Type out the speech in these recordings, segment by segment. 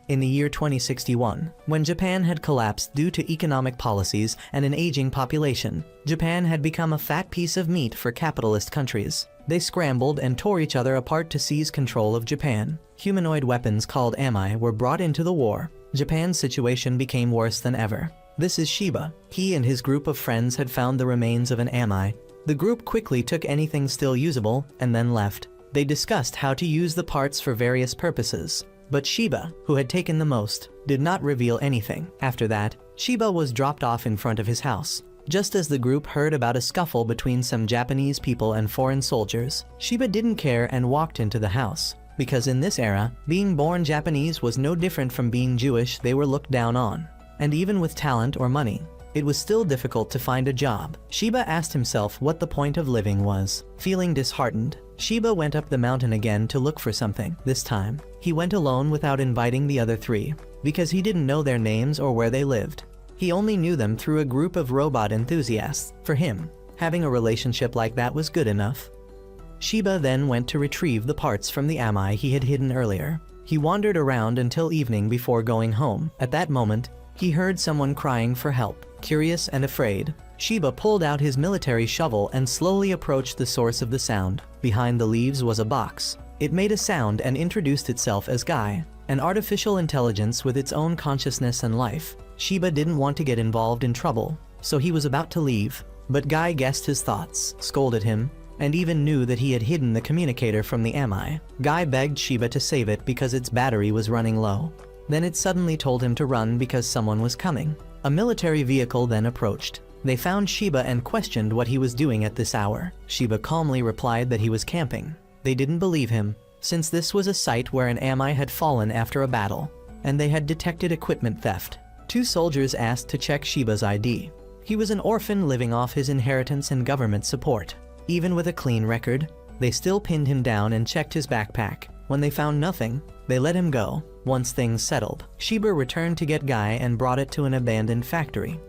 In the year 2061, when Japan had collapsed due to economic policies and an aging population, Japan had become a fat piece of meat for capitalist countries. They scrambled and tore each other apart to seize control of Japan. Humanoid weapons called ami were brought into the war. Japan's situation became worse than ever. This is Shiba. He and his group of friends had found the remains of an ami. The group quickly took anything still usable and then left. They discussed how to use the parts for various purposes. But Shiba, who had taken the most, did not reveal anything. After that, Shiba was dropped off in front of his house. Just as the group heard about a scuffle between some Japanese people and foreign soldiers, Shiba didn't care and walked into the house. Because in this era, being born Japanese was no different from being Jewish. They were looked down on. And even with talent or money, it was still difficult to find a job. Shiba asked himself what the point of living was. Feeling disheartened, Shiba went up the mountain again to look for something. This time, he went alone without inviting the other three, because he didn't know their names or where they lived. He only knew them through a group of robot enthusiasts. For him, having a relationship like that was good enough. Shiba then went to retrieve the parts from the ami he had hidden earlier. He wandered around until evening before going home. At that moment, he heard someone crying for help. Curious and afraid, Shiba pulled out his military shovel and slowly approached the source of the sound. Behind the leaves was a box. It made a sound and introduced itself as Guy, an artificial intelligence with its own consciousness and life. Shiba didn't want to get involved in trouble, so he was about to leave. But Guy guessed his thoughts, scolded him, and even knew that he had hidden the communicator from the ami. Guy begged Shiba to save it because its battery was running low. Then it suddenly told him to run because someone was coming. A military vehicle then approached. They found Shiba and questioned what he was doing at this hour. Shiba calmly replied that he was camping. They didn't believe him, since this was a site where an ami had fallen after a battle, and they had detected equipment theft. Two soldiers asked to check Shiba's ID. He was an orphan living off his inheritance and government support. Even with a clean record, they still pinned him down and checked his backpack. When they found nothing, they let him go. Once things settled, Shiba returned to get Guy and brought it to an abandoned factory.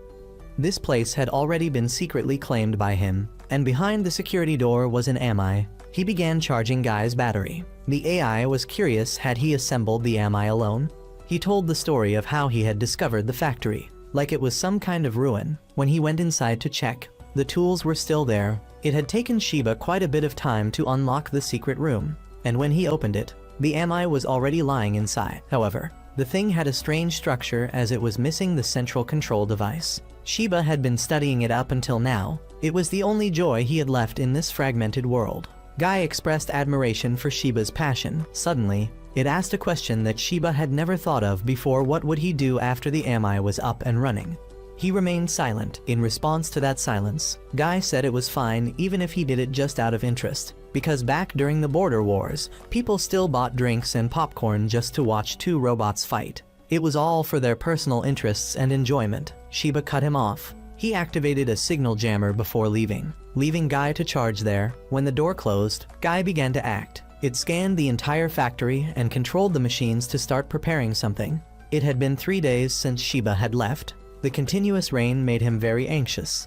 This place had already been secretly claimed by him, and behind the security door was an ami. He began charging Guy's battery. The AI was curious, had he assembled the ami alone? He told the story of how he had discovered the factory, like it was some kind of ruin. When he went inside to check, the tools were still there. It had taken Shiba quite a bit of time to unlock the secret room, and when he opened it, the ami was already lying inside. However, the thing had a strange structure as it was missing the central control device. Shiba had been studying it up until now. It was the only joy he had left in this fragmented world. Guy expressed admiration for Shiba's passion. Suddenly, it asked a question that Shiba had never thought of before. What would he do after the ami was up and running? He remained silent. In response to that silence, Guy said it was fine even if he did it just out of interest, because back during the border wars, people still bought drinks and popcorn just to watch two robots fight. It was all for their personal interests and enjoyment. Shiba cut him off. He activated a signal jammer before leaving Guy to charge there. When the door closed, Guy began to act. It scanned the entire factory and controlled the machines to start preparing something. It had been 3 days since Shiba had left. The continuous rain made him very anxious.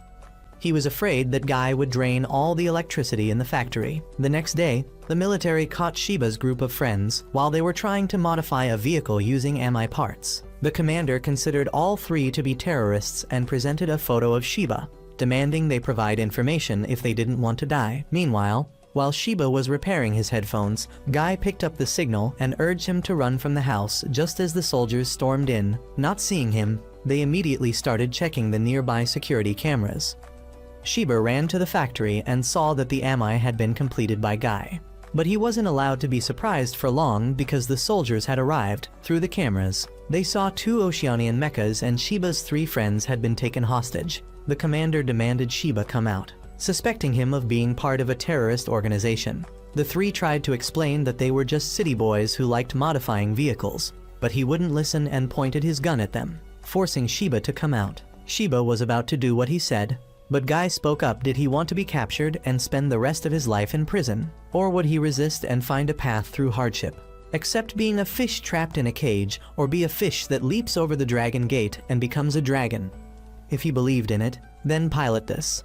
He was afraid that Guy would drain all the electricity in the factory. The next day, the military caught Shiba's group of friends while they were trying to modify a vehicle using ami parts. The commander considered all three to be terrorists and presented a photo of Shiba, demanding they provide information if they didn't want to die. Meanwhile, while Shiba was repairing his headphones, Guy picked up the signal and urged him to run from the house just as the soldiers stormed in. Not seeing him, they immediately started checking the nearby security cameras. Shiba ran to the factory and saw that the ami had been completed by Guy. But he wasn't allowed to be surprised for long because the soldiers had arrived. Through the cameras, they saw 2 Oceanian mechas and Shiba's 3 friends had been taken hostage. The commander demanded Shiba come out, suspecting him of being part of a terrorist organization. The 3 tried to explain that they were just city boys who liked modifying vehicles, but he wouldn't listen and pointed his gun at them, forcing Shiba to come out. Shiba was about to do what he said, but Guy spoke up. Did he want to be captured and spend the rest of his life in prison? Or would he resist and find a path through hardship? Accept being a fish trapped in a cage, or be a fish that leaps over the dragon gate and becomes a dragon? If he believed in it, then pilot this.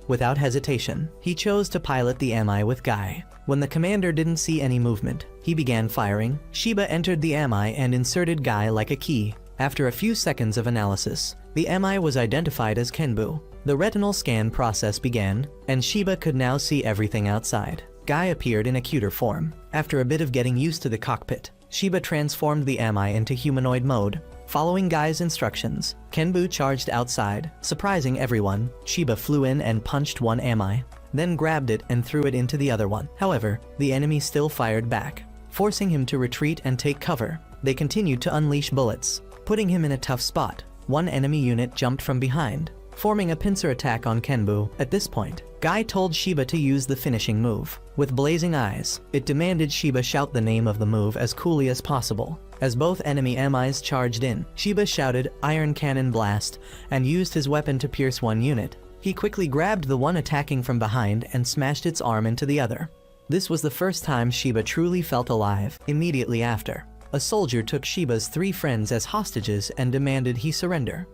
Without hesitation, he chose to pilot the MI with Guy. When the commander didn't see any movement, he began firing. Shiba entered the MI and inserted Guy like a key. After a few seconds of analysis, the MI was identified as Kenbu. The retinal scan process began, and Shiba could now see everything outside. Guy appeared in a cuter form. After a bit of getting used to the cockpit, Shiba transformed the MI into humanoid mode. Following Guy's instructions, Kenbu charged outside. Surprising everyone, Shiba flew in and punched one MI, then grabbed it and threw it into the other one. However, the enemy still fired back, forcing him to retreat and take cover. They continued to unleash bullets, putting him in a tough spot. One enemy unit jumped from behind, forming a pincer attack on Kenbu. At this point, Guy told Shiba to use the finishing move. With blazing eyes, it demanded Shiba shout the name of the move as coolly as possible. As both enemy MIs charged in, Shiba shouted "Iron Cannon Blast" and used his weapon to pierce one unit. He quickly grabbed the one attacking from behind and smashed its arm into the other. This was the first time Shiba truly felt alive. Immediately after, a soldier took Shiba's 3 friends as hostages and demanded he surrender.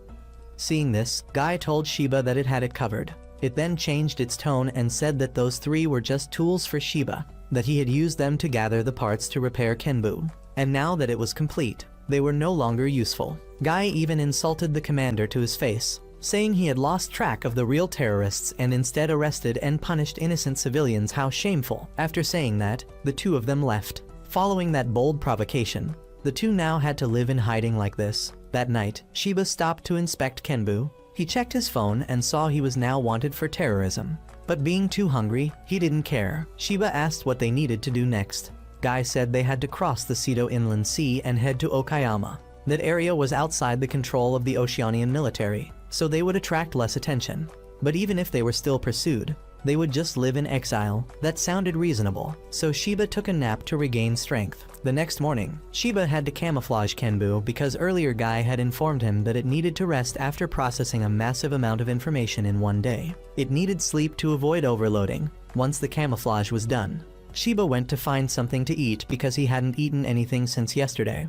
Seeing this, Guy told Shiba that it had it covered. It then changed its tone and said that those 3 were just tools for Shiba, that he had used them to gather the parts to repair Kenbu. And now that it was complete, they were no longer useful. Guy even insulted the commander to his face, saying he had lost track of the real terrorists and instead arrested and punished innocent civilians. How shameful. After saying that, the 2 of them left. Following that bold provocation, the 2 now had to live in hiding like this. That night, Shiba stopped to inspect Kenbu. He checked his phone and saw he was now wanted for terrorism. But being too hungry, he didn't care. Shiba asked what they needed to do next. Guy said they had to cross the Seto Inland Sea and head to Okayama. That area was outside the control of the Oceanian military, so they would attract less attention. But even if they were still pursued, they would just live in exile. That sounded reasonable, so Shiba took a nap to regain strength. The next morning, Shiba had to camouflage Kenbu because earlier Guy had informed him that it needed to rest after processing a massive amount of information in one day. It needed sleep to avoid overloading. Once the camouflage was done, Shiba went to find something to eat because he hadn't eaten anything since yesterday.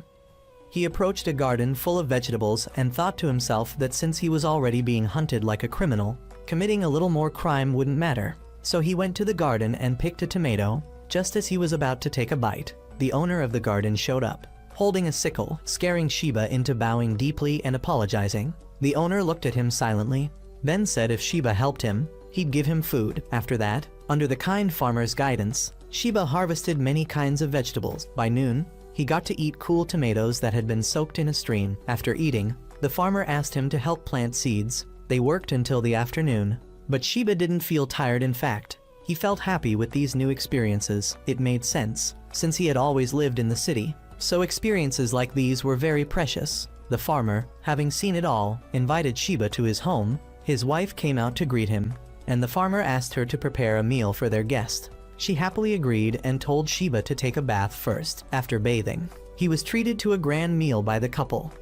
He approached a garden full of vegetables and thought to himself that since he was already being hunted like a criminal, committing a little more crime wouldn't matter. So he went to the garden and picked a tomato. Just as he was about to take a bite, the owner of the garden showed up, holding a sickle, scaring Shiba into bowing deeply and apologizing. The owner looked at him silently, then said if Shiba helped him, he'd give him food. After that, under the kind farmer's guidance, Shiba harvested many kinds of vegetables. By noon, he got to eat cool tomatoes that had been soaked in a stream. After eating, the farmer asked him to help plant seeds. They worked until the afternoon, but Shiba didn't feel tired. In fact, he felt happy with these new experiences. It made sense, since he had always lived in the city, so experiences like these were very precious. The farmer, having seen it all, invited Shiba to his home. His wife came out to greet him, and the farmer asked her to prepare a meal for their guest. She happily agreed and told Shiba to take a bath first. After bathing, he was treated to a grand meal by the couple.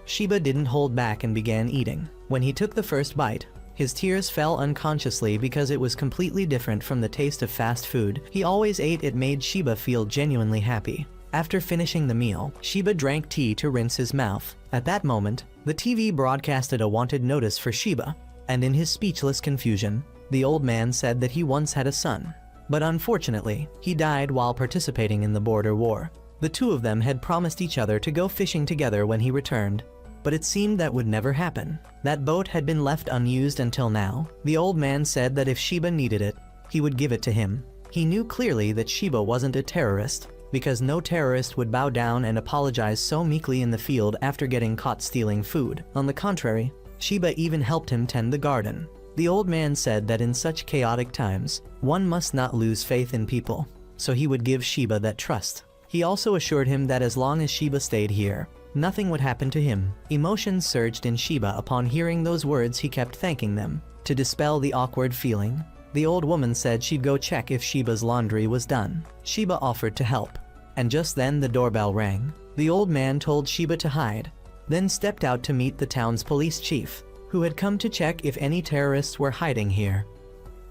Shiba didn't hold back and began eating. When he took the first bite, his tears fell unconsciously because it was completely different from the taste of fast food he always ate. It made Shiba feel genuinely happy. After finishing the meal, Shiba drank tea to rinse his mouth. At that moment, the TV broadcasted a wanted notice for Shiba, and in his speechless confusion, the old man said that he once had a son. But unfortunately, he died while participating in the border war. The 2 of them had promised each other to go fishing together when he returned, but it seemed that would never happen. That boat had been left unused until now. The old man said that if Shiba needed it, he would give it to him. He knew clearly that Shiba wasn't a terrorist, because no terrorist would bow down and apologize so meekly in the field after getting caught stealing food. On the contrary, Shiba even helped him tend the garden. The old man said that in such chaotic times, one must not lose faith in people, so he would give Shiba that trust. He also assured him that as long as Shiba stayed here, nothing would happen to him. Emotions surged in Shiba upon hearing those words. He kept thanking them. To dispel the awkward feeling, the old woman said she'd go check if Shiba's laundry was done. Shiba offered to help, and just then the doorbell rang. The old man told Shiba to hide, then stepped out to meet the town's police chief, who had come to check if any terrorists were hiding here.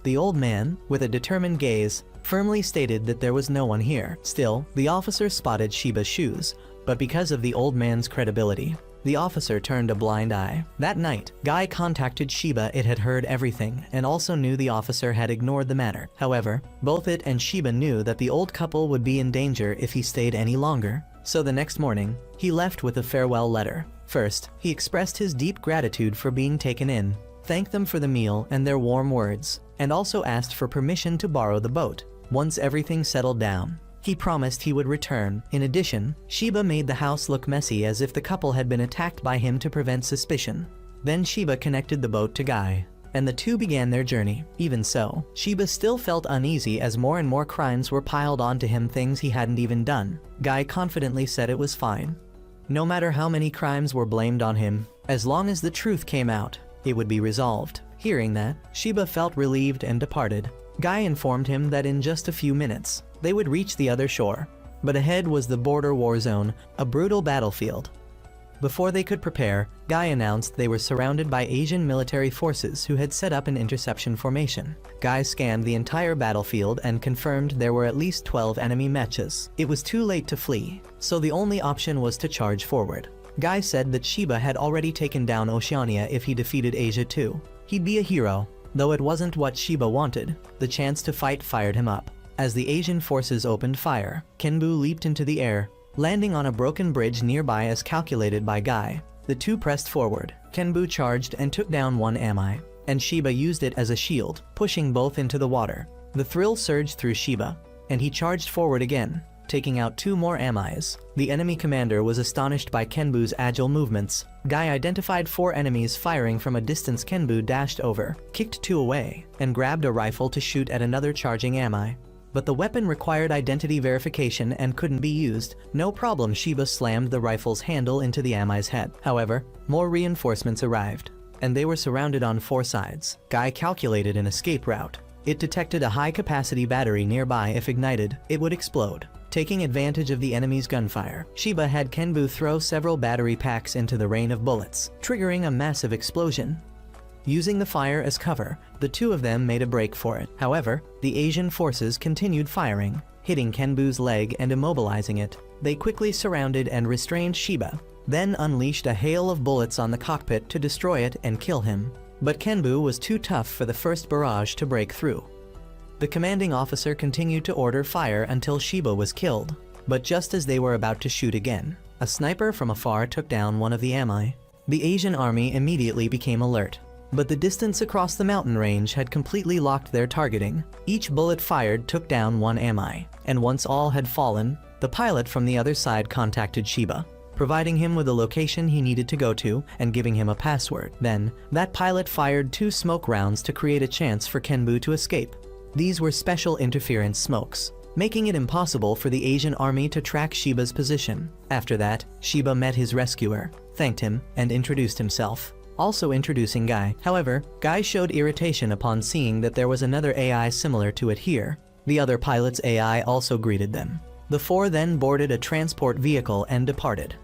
The old man, with a determined gaze, firmly stated that there was no one here. Still, the officer spotted Shiba's shoes, but because of the old man's credibility, The officer turned a blind eye. That night, Guy contacted Shiba. It had heard everything and also knew the officer had ignored the matter. However, both it and Shiba knew that the old couple would be in danger if he stayed any longer. So the next morning, he left with a farewell letter. First, he expressed his deep gratitude for being taken in, thanked them for the meal and their warm words, and also asked for permission to borrow the boat. Once everything settled down, he promised he would return. In addition, Shiba made the house look messy as if the couple had been attacked by him to prevent suspicion. Then Shiba connected the boat to Guy, and the two began their journey. Even so, Shiba still felt uneasy as more and more crimes were piled onto him, things he hadn't even done. Guy confidently said it was fine. No matter how many crimes were blamed on him, as long as the truth came out, it would be resolved. Hearing that, Shiba felt relieved and departed. Guy informed him that in just a few minutes, they would reach the other shore. But ahead was the border war zone, a brutal battlefield. Before they could prepare, Guy announced they were surrounded by Asian military forces who had set up an interception formation. Guy scanned the entire battlefield and confirmed there were at least 12 enemy matches. It was too late to flee, so the only option was to charge forward. Guy said that Shiba had already taken down Oceania if he defeated Asia too. He'd be a hero, though it wasn't what Shiba wanted. The chance to fight fired him up. As the Asian forces opened fire, Kenbu leaped into the air, landing on a broken bridge nearby as calculated by Guy. The two pressed forward. Kenbu charged and took down one Ami, and Shiba used it as a shield, pushing both into the water. The thrill surged through Shiba, and he charged forward again, taking out two more Amis. The enemy commander was astonished by Kenbu's agile movements. Guy identified 4 enemies firing from a distance. Kenbu dashed over, kicked 2 away, and grabbed a rifle to shoot at another charging Ami. But the weapon required identity verification and couldn't be used. No problem, Shiba slammed the rifle's handle into the Ami's head. However, more reinforcements arrived, and they were surrounded on 4 sides. Guy calculated an escape route. It detected a high-capacity battery nearby. If ignited, it would explode. Taking advantage of the enemy's gunfire, Shiba had Kenbu throw several battery packs into the rain of bullets, triggering a massive explosion. Using the fire as cover, the two of them made a break for it. However, the Asian forces continued firing, hitting Kenbu's leg and immobilizing it. They quickly surrounded and restrained Shiba, then unleashed a hail of bullets on the cockpit to destroy it and kill him. But Kenbu was too tough for the first barrage to break through. The commanding officer continued to order fire until Shiba was killed. But just as they were about to shoot again, a sniper from afar took down one of the Ami. The Asian army immediately became alert. But the distance across the mountain range had completely locked their targeting. Each bullet fired took down one Ami, and once all had fallen, the pilot from the other side contacted Shiba, providing him with a location he needed to go to and giving him a password. Then, that pilot fired 2 smoke rounds to create a chance for Kenbu to escape. These were special interference smokes, making it impossible for the Asian army to track Shiba's position. After that, Shiba met his rescuer, thanked him, and introduced himself, also introducing Guy. However, Guy showed irritation upon seeing that there was another AI similar to it here. The other pilot's AI also greeted them. The 4 then boarded a transport vehicle and departed.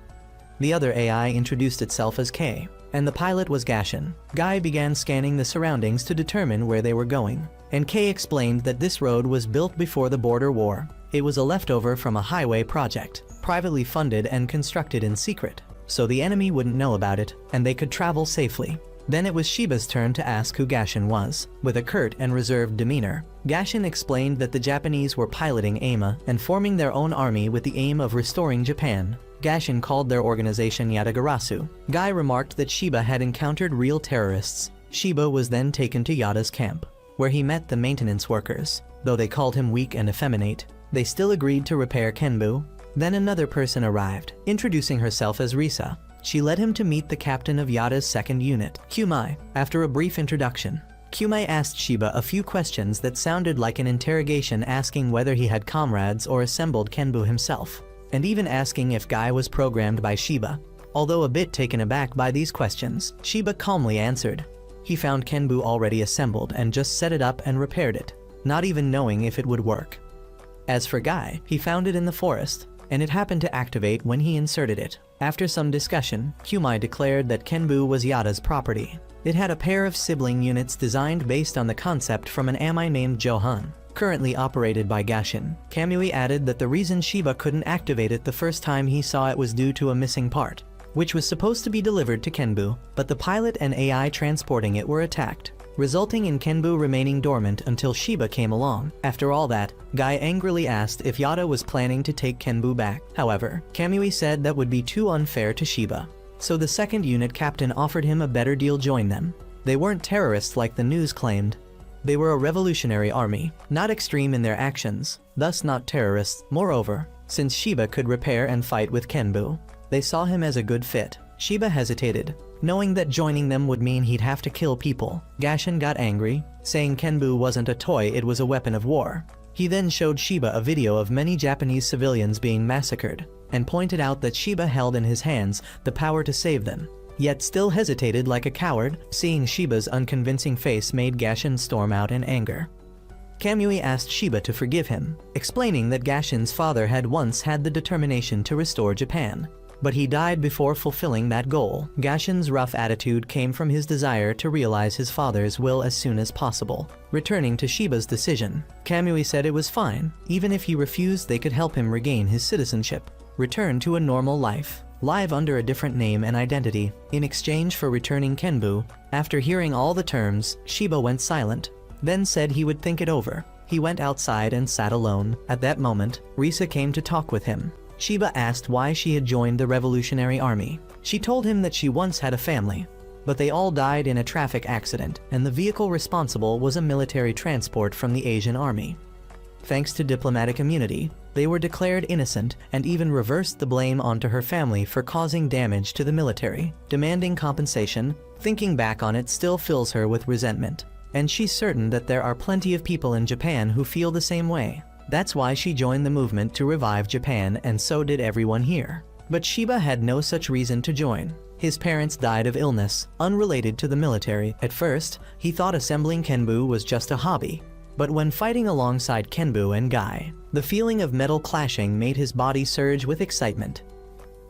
The other AI introduced itself as K, and the pilot was Gashin. Guy began scanning the surroundings to determine where they were going, and K explained that this road was built before the border war. It was a leftover from a highway project, privately funded and constructed in secret, so the enemy wouldn't know about it, and they could travel safely. Then it was Shiba's turn to ask who Gashin was. With a curt and reserved demeanor, Gashin explained that the Japanese were piloting AIMA and forming their own army with the aim of restoring Japan. Gashin called their organization Yatagarasu. Guy remarked that Shiba had encountered real terrorists. Shiba was then taken to Yada's camp, where he met the maintenance workers. Though they called him weak and effeminate, they still agreed to repair Kenbu. Then another person arrived, introducing herself as Risa. She led him to meet the captain of Yada's 2nd unit, Kumai. After a brief introduction, Kumai asked Shiba a few questions that sounded like an interrogation, asking whether he had comrades or assembled Kenbu himself, and even asking if Guy was programmed by Shiba. Although a bit taken aback by these questions, Shiba calmly answered. He found Kenbu already assembled and just set it up and repaired it, not even knowing if it would work. As for Guy, he found it in the forest, and it happened to activate when he inserted it. After some discussion, Kumai declared that Kenbu was Yada's property. It had a pair of sibling units designed based on the concept from an Ami named Johan, currently operated by Gashin. Kamui added that the reason Shiba couldn't activate it the first time he saw it was due to a missing part. which was supposed to be delivered to Kenbu, but the pilot and AI transporting it were attacked, resulting in Kenbu remaining dormant until Shiba came along. After all that, Guy angrily asked if Yada was planning to take Kenbu back. However, Kamui said that would be too unfair to Shiba. So the second unit captain offered him a better deal: join them. They weren't terrorists like the news claimed. They were a revolutionary army, not extreme in their actions, thus not terrorists. Moreover, since Shiba could repair and fight with Kenbu, they saw him as a good fit. Shiba hesitated, knowing that joining them would mean he'd have to kill people. Gashin got angry, saying Kenbu wasn't a toy, it was a weapon of war. He then showed Shiba a video of many Japanese civilians being massacred, and pointed out that Shiba held in his hands the power to save them, yet still hesitated like a coward. Seeing Shiba's unconvincing face made Gashin storm out in anger. Kamui asked Shiba to forgive him, explaining that Gashin's father had once had the determination to restore Japan, but he died before fulfilling that goal. Gashin's rough attitude came from his desire to realize his father's will as soon as possible. Returning to Shiba's decision, Kamui said it was fine, even if he refused they could help him regain his citizenship, return to a normal life, live under a different name and identity, in exchange for returning Kenbu. After hearing all the terms, Shiba went silent, then said he would think it over. He went outside and sat alone. At that moment, Risa came to talk with him. Shiba asked why she had joined the Revolutionary Army. She told him that she once had a family, but they all died in a traffic accident, and the vehicle responsible was a military transport from the Asian army. Thanks to diplomatic immunity, they were declared innocent and even reversed the blame onto her family for causing damage to the military. Demanding compensation, thinking back on it still fills her with resentment, and she's certain that there are plenty of people in Japan who feel the same way. That's why she joined the movement to revive Japan, and so did everyone here. But Shiba had no such reason to join. His parents died of illness, unrelated to the military. At first, he thought assembling Kenbu was just a hobby. But when fighting alongside Kenbu and Guy, the feeling of metal clashing made his body surge with excitement.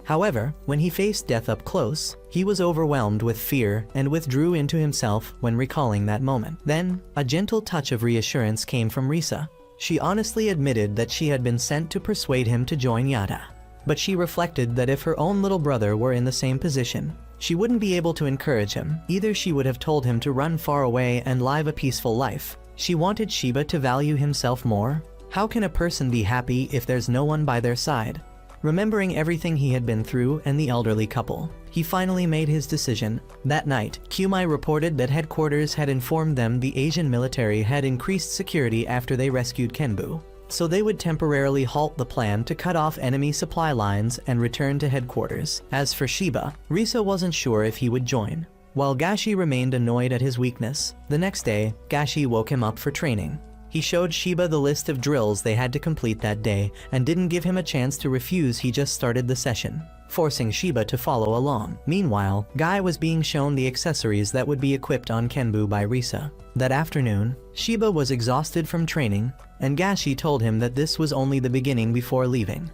However, when he faced death up close, he was overwhelmed with fear and withdrew into himself when recalling that moment. Then, a gentle touch of reassurance came from Risa. She honestly admitted that she had been sent to persuade him to join Yada. But she reflected that if her own little brother were in the same position, she wouldn't be able to encourage him. Either she would have told him to run far away and live a peaceful life. She wanted Shiba to value himself more. How can a person be happy if there's no one by their side? Remembering everything he had been through and the elderly couple, he finally made his decision. That night, Kumai reported that headquarters had informed them the Asian military had increased security after they rescued Kenbu, so they would temporarily halt the plan to cut off enemy supply lines and return to headquarters. As for Shiba, Risa wasn't sure if he would join, while Gashi remained annoyed at his weakness. The next day, Gashi woke him up for training. He showed Shiba the list of drills they had to complete that day and didn't give him a chance to refuse. He just started the session, forcing Shiba to follow along. Meanwhile, Guy was being shown the accessories that would be equipped on Kenbu by Risa. That afternoon, Shiba was exhausted from training, and Gashi told him that this was only the beginning before leaving.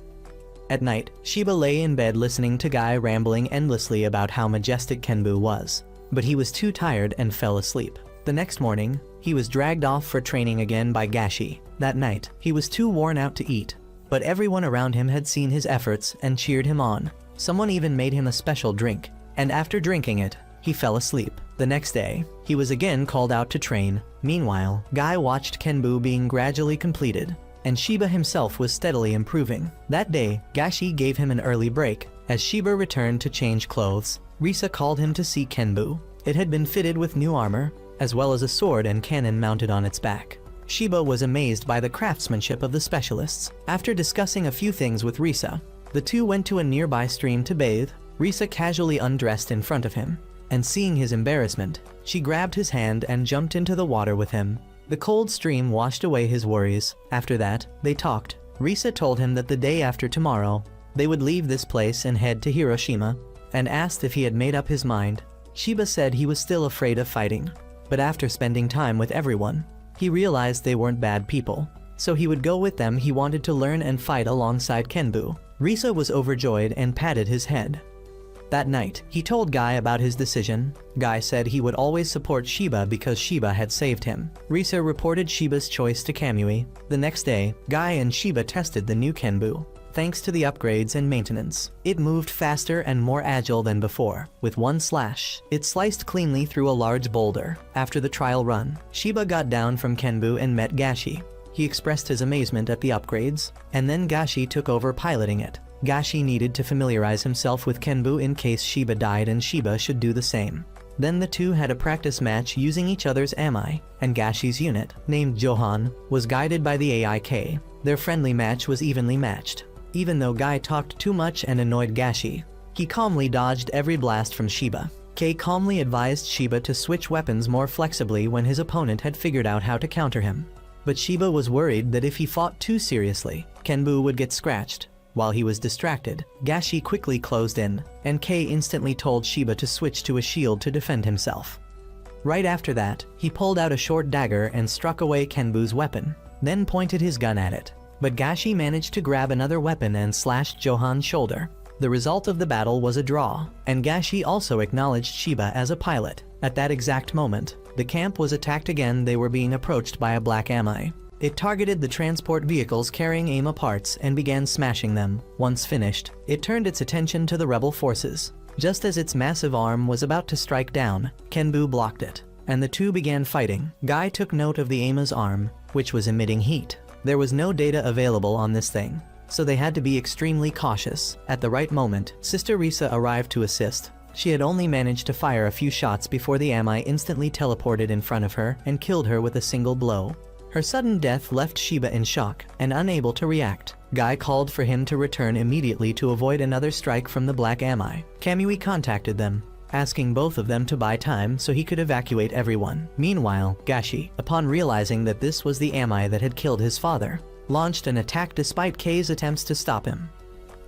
At night, Shiba lay in bed listening to Guy rambling endlessly about how majestic Kenbu was, but he was too tired and fell asleep. The next morning, he was dragged off for training again by Gashi. That night, he was too worn out to eat, but everyone around him had seen his efforts and cheered him on. Someone even made him a special drink, and after drinking it, he fell asleep. The next day, he was again called out to train. Meanwhile, Guy watched Kenbu being gradually completed, and Shiba himself was steadily improving. That day, Gashi gave him an early break. As Shiba returned to change clothes, Risa called him to see Kenbu. It had been fitted with new armor, as well as a sword and cannon mounted on its back. Shiba was amazed by the craftsmanship of the specialists. After discussing a few things with Risa, the two went to a nearby stream to bathe. Risa casually undressed in front of him, and seeing his embarrassment, she grabbed his hand and jumped into the water with him. The cold stream washed away his worries. After that, they talked. Risa told him that the day after tomorrow, they would leave this place and head to Hiroshima, and asked if he had made up his mind. Shiba said he was still afraid of fighting, but after spending time with everyone, he realized they weren't bad people, so he would go with them. He wanted to learn and fight alongside Kenbu. Risa was overjoyed and patted his head. That night, he told Guy about his decision. Guy said he would always support Shiba because Shiba had saved him. Risa reported Shiba's choice to Kamui. The next day, Guy and Shiba tested the new Kenbu. thanks to the upgrades and maintenance. It moved faster and more agile than before. With one slash, it sliced cleanly through a large boulder. After the trial run, Shiba got down from Kenbu and met Gashi. He expressed his amazement at the upgrades, and then Gashi took over piloting it. Gashi needed to familiarize himself with Kenbu in case Shiba died, and Shiba should do the same. Then the two had a practice match using each other's AI, and Gashi's unit, named Johan, was guided by the AI K. Their friendly match was evenly matched. Even though Guy talked too much and annoyed Gashi, he calmly dodged every blast from Shiba. K calmly advised Shiba to switch weapons more flexibly when his opponent had figured out how to counter him. But Shiba was worried that if he fought too seriously, Kenbu would get scratched. While he was distracted, Gashi quickly closed in, and K instantly told Shiba to switch to a shield to defend himself. Right after that, he pulled out a short dagger and struck away Kenbu's weapon, then pointed his gun at it. But Gashi managed to grab another weapon and slashed Johan's shoulder. The result of the battle was a draw, and Gashi also acknowledged Shiba as a pilot. At that exact moment, the camp was attacked again. They were being approached by a black AI. It targeted the transport vehicles carrying AIMA parts and began smashing them. Once finished, it turned its attention to the rebel forces. Just as its massive arm was about to strike down, Kenbu blocked it, and the two began fighting. Guy took note of the AIMA's arm, which was emitting heat. There was no data available on this thing, so they had to be extremely cautious. At the right moment, Sister Risa arrived to assist. She had only managed to fire a few shots before the AI instantly teleported in front of her and killed her with a single blow. Her sudden death left Shiba in shock and unable to react. Guy called for him to return immediately to avoid another strike from the black AI. Kamui contacted them, asking both of them to buy time so he could evacuate everyone. Meanwhile, Gashi, upon realizing that this was the AI that had killed his father, launched an attack despite K's attempts to stop him.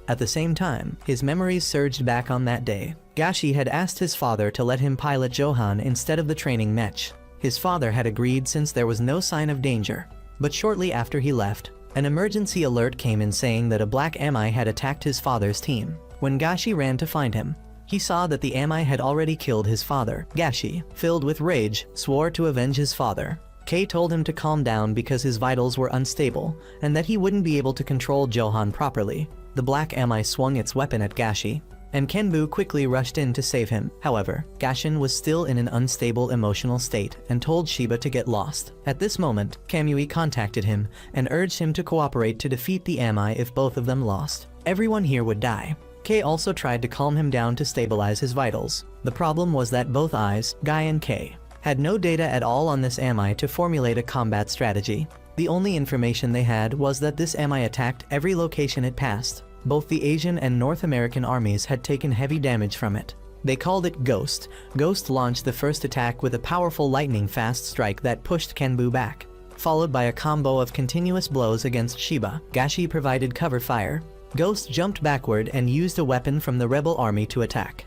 At the same time, his memories surged back on that day. Gashi had asked his father to let him pilot Johan instead of the training mech. His father had agreed since there was no sign of danger. But shortly after he left, an emergency alert came in saying that a black AI had attacked his father's team. When Gashi ran to find him, he saw that the AI had already killed his father. Gashi, filled with rage, swore to avenge his father. K told him to calm down because his vitals were unstable and that he wouldn't be able to control Johan properly. The black AI swung its weapon at Gashi, and Kenbu quickly rushed in to save him. However, Gashin was still in an unstable emotional state and told Shiba to get lost. At this moment, Kamui contacted him and urged him to cooperate to defeat the AI if both of them lost. Everyone here would die. K also tried to calm him down to stabilize his vitals. The problem was that both eyes, Guy and K, had no data at all on this AI to formulate a combat strategy. The only information they had was that this AI attacked every location it passed. Both the Asian and North American armies had taken heavy damage from it. They called it Ghost. Ghost launched the first attack with a powerful lightning-fast strike that pushed Kenbu back, followed by a combo of continuous blows against Shiba. Gashi provided cover fire. Ghost jumped backward and used a weapon from the rebel army to attack.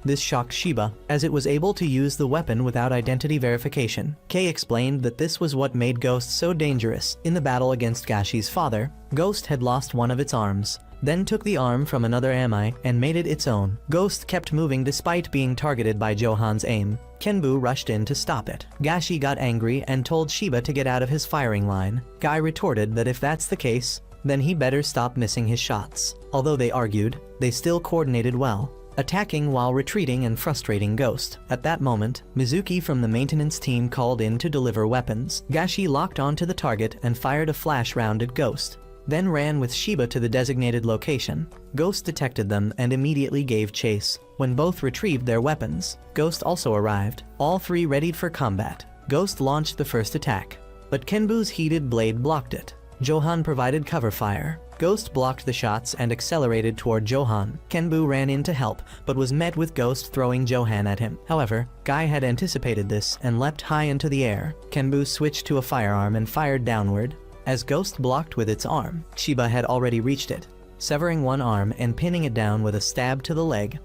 This shocked Shiba, as it was able to use the weapon without identity verification. K explained that this was what made Ghost so dangerous. In the battle against Gashi's father, Ghost had lost one of its arms, then took the arm from another AI and made it its own. Ghost kept moving despite being targeted by Johan's aim. Kenbu rushed in to stop it. Gashi got angry and told Shiba to get out of his firing line. Guy retorted that if that's the case, then he better stop missing his shots. Although they argued, they still coordinated well, attacking while retreating and frustrating Ghost. At that moment, Mizuki from the maintenance team called in to deliver weapons. Gashi locked onto the target and fired a flash round at Ghost, then ran with Shiba to the designated location. Ghost detected them and immediately gave chase. When both retrieved their weapons, Ghost also arrived, all three readied for combat. Ghost launched the first attack, but Kenbu's heated blade blocked it. Johan provided cover fire. Ghost blocked the shots and accelerated toward Johan. Kenbu ran in to help, but was met with Ghost throwing Johan at him. However, Guy had anticipated this and leapt high into the air. Kenbu switched to a firearm and fired downward. As Ghost blocked with its arm, Shiba had already reached it, severing one arm and pinning it down with a stab to the leg.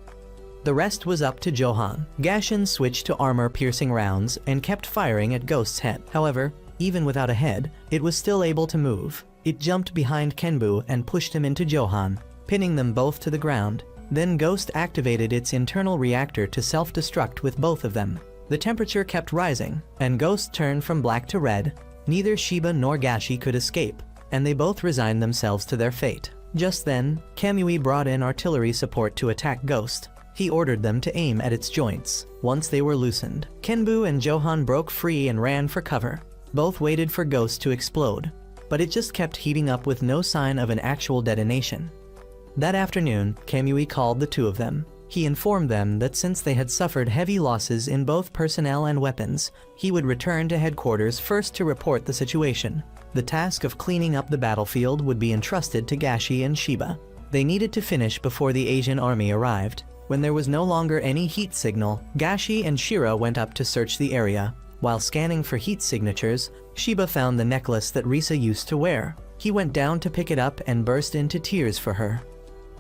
The rest was up to Johan. Gashin switched to armor-piercing rounds and kept firing at Ghost's head. However, even without a head, it was still able to move. It jumped behind Kenbu and pushed him into Johan, pinning them both to the ground. Then Ghost activated its internal reactor to self-destruct with both of them. The temperature kept rising, and Ghost turned from black to red. Neither Shiba nor Gashi could escape, and they both resigned themselves to their fate. Just then, Kamui brought in artillery support to attack Ghost. He ordered them to aim at its joints. Once they were loosened, Kenbu and Johan broke free and ran for cover. Both waited for Ghost to explode, but it just kept heating up with no sign of an actual detonation. That afternoon, Kamui called the two of them. He informed them that since they had suffered heavy losses in both personnel and weapons, he would return to headquarters first to report the situation. The task of cleaning up the battlefield would be entrusted to Gashi and Shiba. They needed to finish before the Asian army arrived. When there was no longer any heat signal, Gashi and Shira went up to search the area. While scanning for heat signatures, Shiba found the necklace that Risa used to wear. He went down to pick it up and burst into tears for her.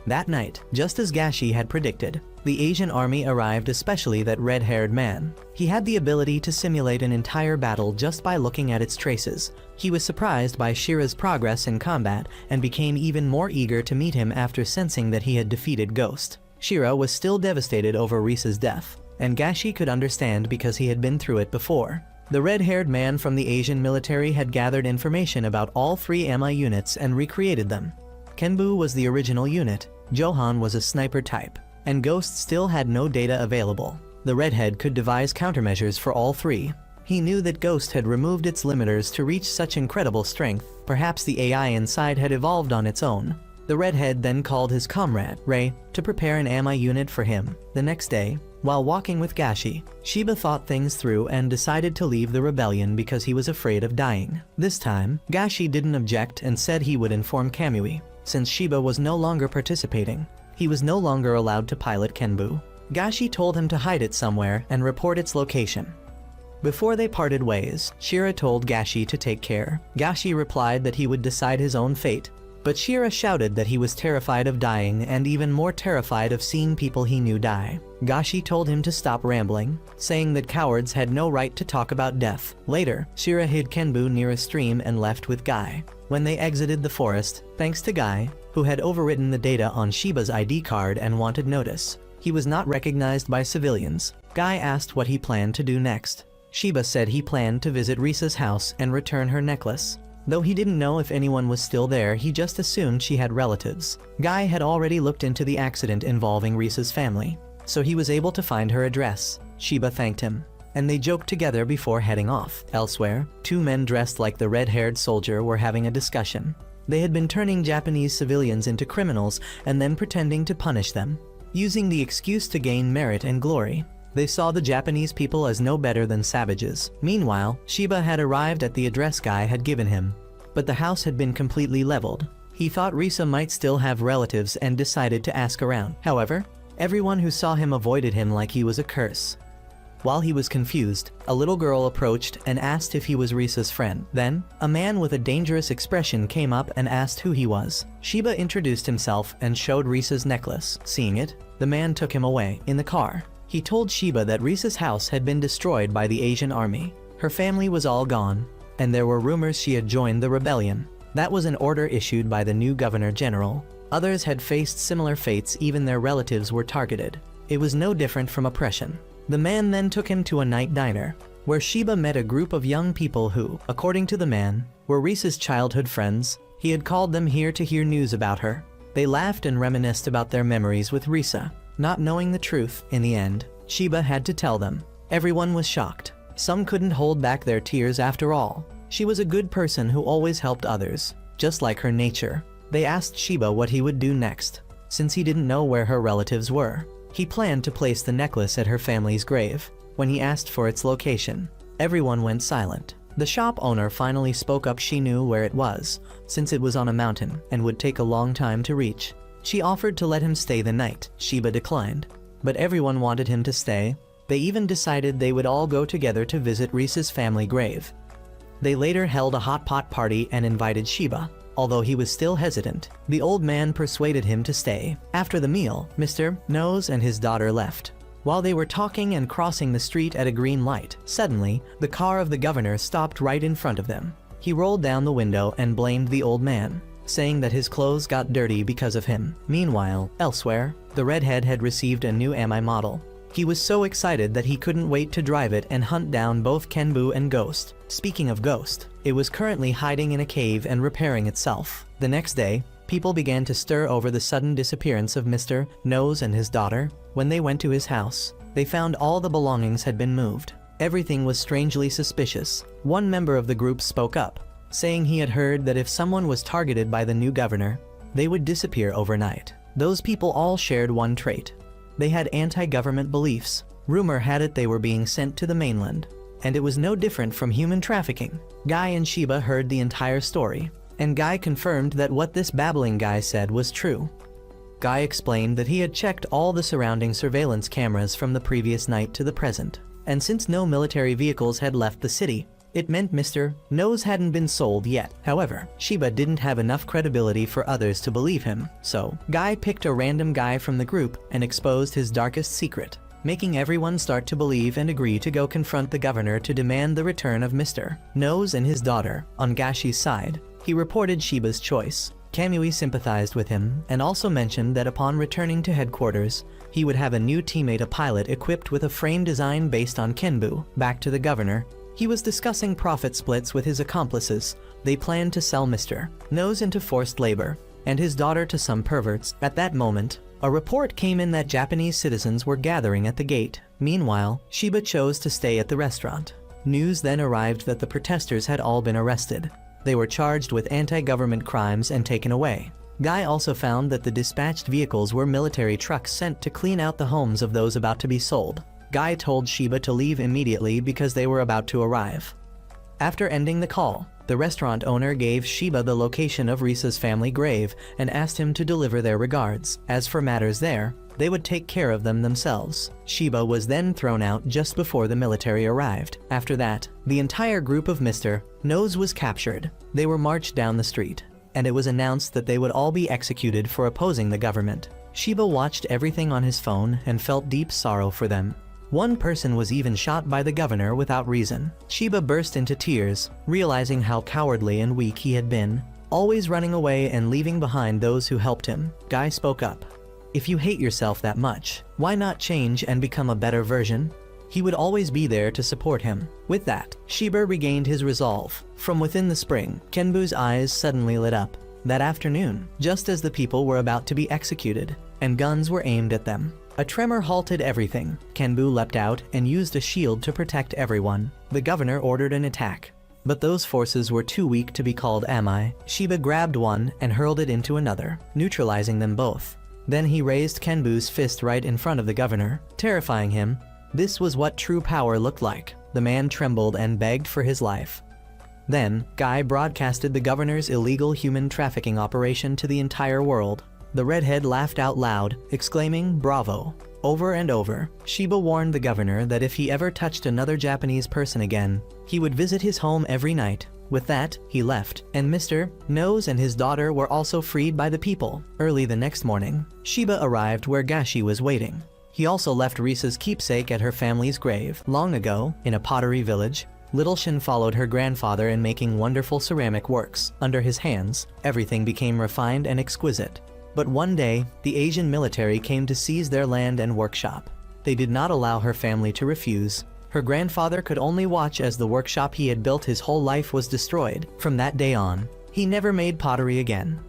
That night, just as Gashi had predicted, the Asian army arrived, especially that red-haired man. He had the ability to simulate an entire battle just by looking at its traces. He was surprised by Shira's progress in combat and became even more eager to meet him after sensing that he had defeated Ghost. Shira was still devastated over Risa's death, and Gashi could understand because he had been through it before. The red-haired man from the Asian military had gathered information about all three MI units and recreated them. Kenbu was the original unit, Johan was a sniper type, and Ghost still had no data available. The redhead could devise countermeasures for all three. He knew that Ghost had removed its limiters to reach such incredible strength. Perhaps the AI inside had evolved on its own. The redhead then called his comrade, Ray, to prepare an MI unit for him. The next day, while walking with Gashi, Shiba thought things through and decided to leave the rebellion because he was afraid of dying. This time, Gashi didn't object and said he would inform Kamui. Since Shiba was no longer participating, he was no longer allowed to pilot Kenbu. Gashi told him to hide it somewhere and report its location. Before they parted ways, Shira told Gashi to take care. Gashi replied that he would decide his own fate, but Shira shouted that he was terrified of dying and even more terrified of seeing people he knew die. Gashi told him to stop rambling, saying that cowards had no right to talk about death. Later, Shira hid Kenbu near a stream and left with Guy. When they exited the forest, thanks to Guy, who had overwritten the data on Shiba's ID card and wanted notice, he was not recognized by civilians. Guy asked what he planned to do next. Shiba said he planned to visit Risa's house and return her necklace. Though he didn't know if anyone was still there, he just assumed she had relatives. Guy had already looked into the accident involving Risa's family, so he was able to find her address. Shiba thanked him, and they joked together before heading off. Elsewhere, two men dressed like the red-haired soldier were having a discussion. They had been turning Japanese civilians into criminals and then pretending to punish them, using the excuse to gain merit and glory. They saw the Japanese people as no better than savages. Meanwhile, Shiba had arrived at the address Guy had given him, but the house had been completely leveled. He thought Risa might still have relatives and decided to ask around. However, everyone who saw him avoided him like he was a curse. While he was confused, a little girl approached and asked if he was Risa's friend. Then, a man with a dangerous expression came up and asked who he was. Shiba introduced himself and showed Risa's necklace. Seeing it, the man took him away. In the car, he told Shiba that Risa's house had been destroyed by the Asian army. Her family was all gone, and there were rumors she had joined the rebellion. That was an order issued by the new governor general. Others had faced similar fates, even their relatives were targeted. It was no different from oppression. The man then took him to a night diner, where Shiba met a group of young people who, according to the man, were Risa's childhood friends. He had called them here to hear news about her. They laughed and reminisced about their memories with Risa. Not knowing the truth, in the end, Shiba had to tell them. Everyone was shocked. Some couldn't hold back their tears after all. She was a good person who always helped others, just like her nature. They asked Shiba what he would do next. Since he didn't know where her relatives were, he planned to place the necklace at her family's grave. When he asked for its location, everyone went silent. The shop owner finally spoke up. She knew where it was, since it was on a mountain and would take a long time to reach. She offered to let him stay the night. Shiba declined, but everyone wanted him to stay. They even decided they would all go together to visit Risa's family grave. They later held a hot pot party and invited Shiba. Although he was still hesitant, the old man persuaded him to stay. After the meal, Mr. Nose and his daughter left. While they were talking and crossing the street at a green light, suddenly, the car of the governor stopped right in front of them. He rolled down the window and blamed the old man, saying that his clothes got dirty because of him. Meanwhile, elsewhere, the redhead had received a new MI model. He was so excited that he couldn't wait to drive it and hunt down both Kenbu and Ghost. Speaking of Ghost, it was currently hiding in a cave and repairing itself. The next day, People began to stir over the sudden disappearance of Mr. Nose and his daughter. When they went to his house, they found all the belongings had been moved. Everything was strangely suspicious. One member of the group spoke up, saying he had heard that if someone was targeted by the new governor, they would disappear overnight. Those people all shared one trait. They had anti-government beliefs. Rumor had it they were being sent to the mainland, and it was no different from human trafficking. Guy and Sheba heard the entire story, and Guy confirmed that what this babbling guy said was true. Guy explained that he had checked all the surrounding surveillance cameras from the previous night to the present, and since no military vehicles had left the city, it meant Mr. Nose hadn't been sold yet. However, Sheba didn't have enough credibility for others to believe him, so Guy picked a random guy from the group and exposed his darkest secret, making everyone start to believe and agree to go confront the governor to demand the return of Mr. Nose and his daughter. On Gashi's side, he reported Sheba's choice. Kamui sympathized with him and also mentioned that upon returning to headquarters, he would have a new teammate, a pilot equipped with a frame design based on Kenbu. Back to the governor, he was discussing profit splits with his accomplices. They planned to sell Mr. Nose into forced labor and his daughter to some perverts. At that moment, a report came in that Japanese citizens were gathering at the gate. Meanwhile, Sheba chose to stay at the restaurant. News then arrived that the protesters had all been arrested. They were charged with anti-government crimes and taken away. Guy also found that the dispatched vehicles were military trucks sent to clean out the homes of those about to be sold. Guy told Sheba to leave immediately because they were about to arrive. After ending the call, the restaurant owner gave Sheba the location of Risa's family grave and asked him to deliver their regards. As for matters there, they would take care of them themselves. Sheba was then thrown out just before the military arrived. After that, the entire group of Mr. Nose was captured. They were marched down the street, and it was announced that they would all be executed for opposing the government. Sheba watched everything on his phone and felt deep sorrow for them. One person was even shot by the governor without reason. Sheba burst into tears, realizing how cowardly and weak he had been, always running away and leaving behind those who helped him. Guy spoke up. If you hate yourself that much, why not change and become a better version? He would always be there to support him. With that, Sheba regained his resolve. From within the spring, Kenbu's eyes suddenly lit up. That afternoon, just as the people were about to be executed, and guns were aimed at them, a tremor halted everything. Kenbu leapt out and used a shield to protect everyone. The governor ordered an attack, but those forces were too weak to be called Amai. Sheba grabbed one and hurled it into another, neutralizing them both. Then he raised Kenbu's fist right in front of the governor, terrifying him. This was what true power looked like. The man trembled and begged for his life. Then, Guy broadcasted the governor's illegal human trafficking operation to the entire world. The redhead laughed out loud, exclaiming, "Bravo!" Over and over, Sheba warned the governor that if he ever touched another Japanese person again, he would visit his home every night. With that, he left, and Mr. Nose and his daughter were also freed by the people. Early the next morning, Sheba arrived where Gashi was waiting. He also left Risa's keepsake at her family's grave. Long ago, in a pottery village, Little Shin followed her grandfather in making wonderful ceramic works. Under his hands, everything became refined and exquisite. But one day, the Asian military came to seize their land and workshop. They did not allow her family to refuse. Her grandfather could only watch as the workshop he had built his whole life was destroyed. From that day on, he never made pottery again.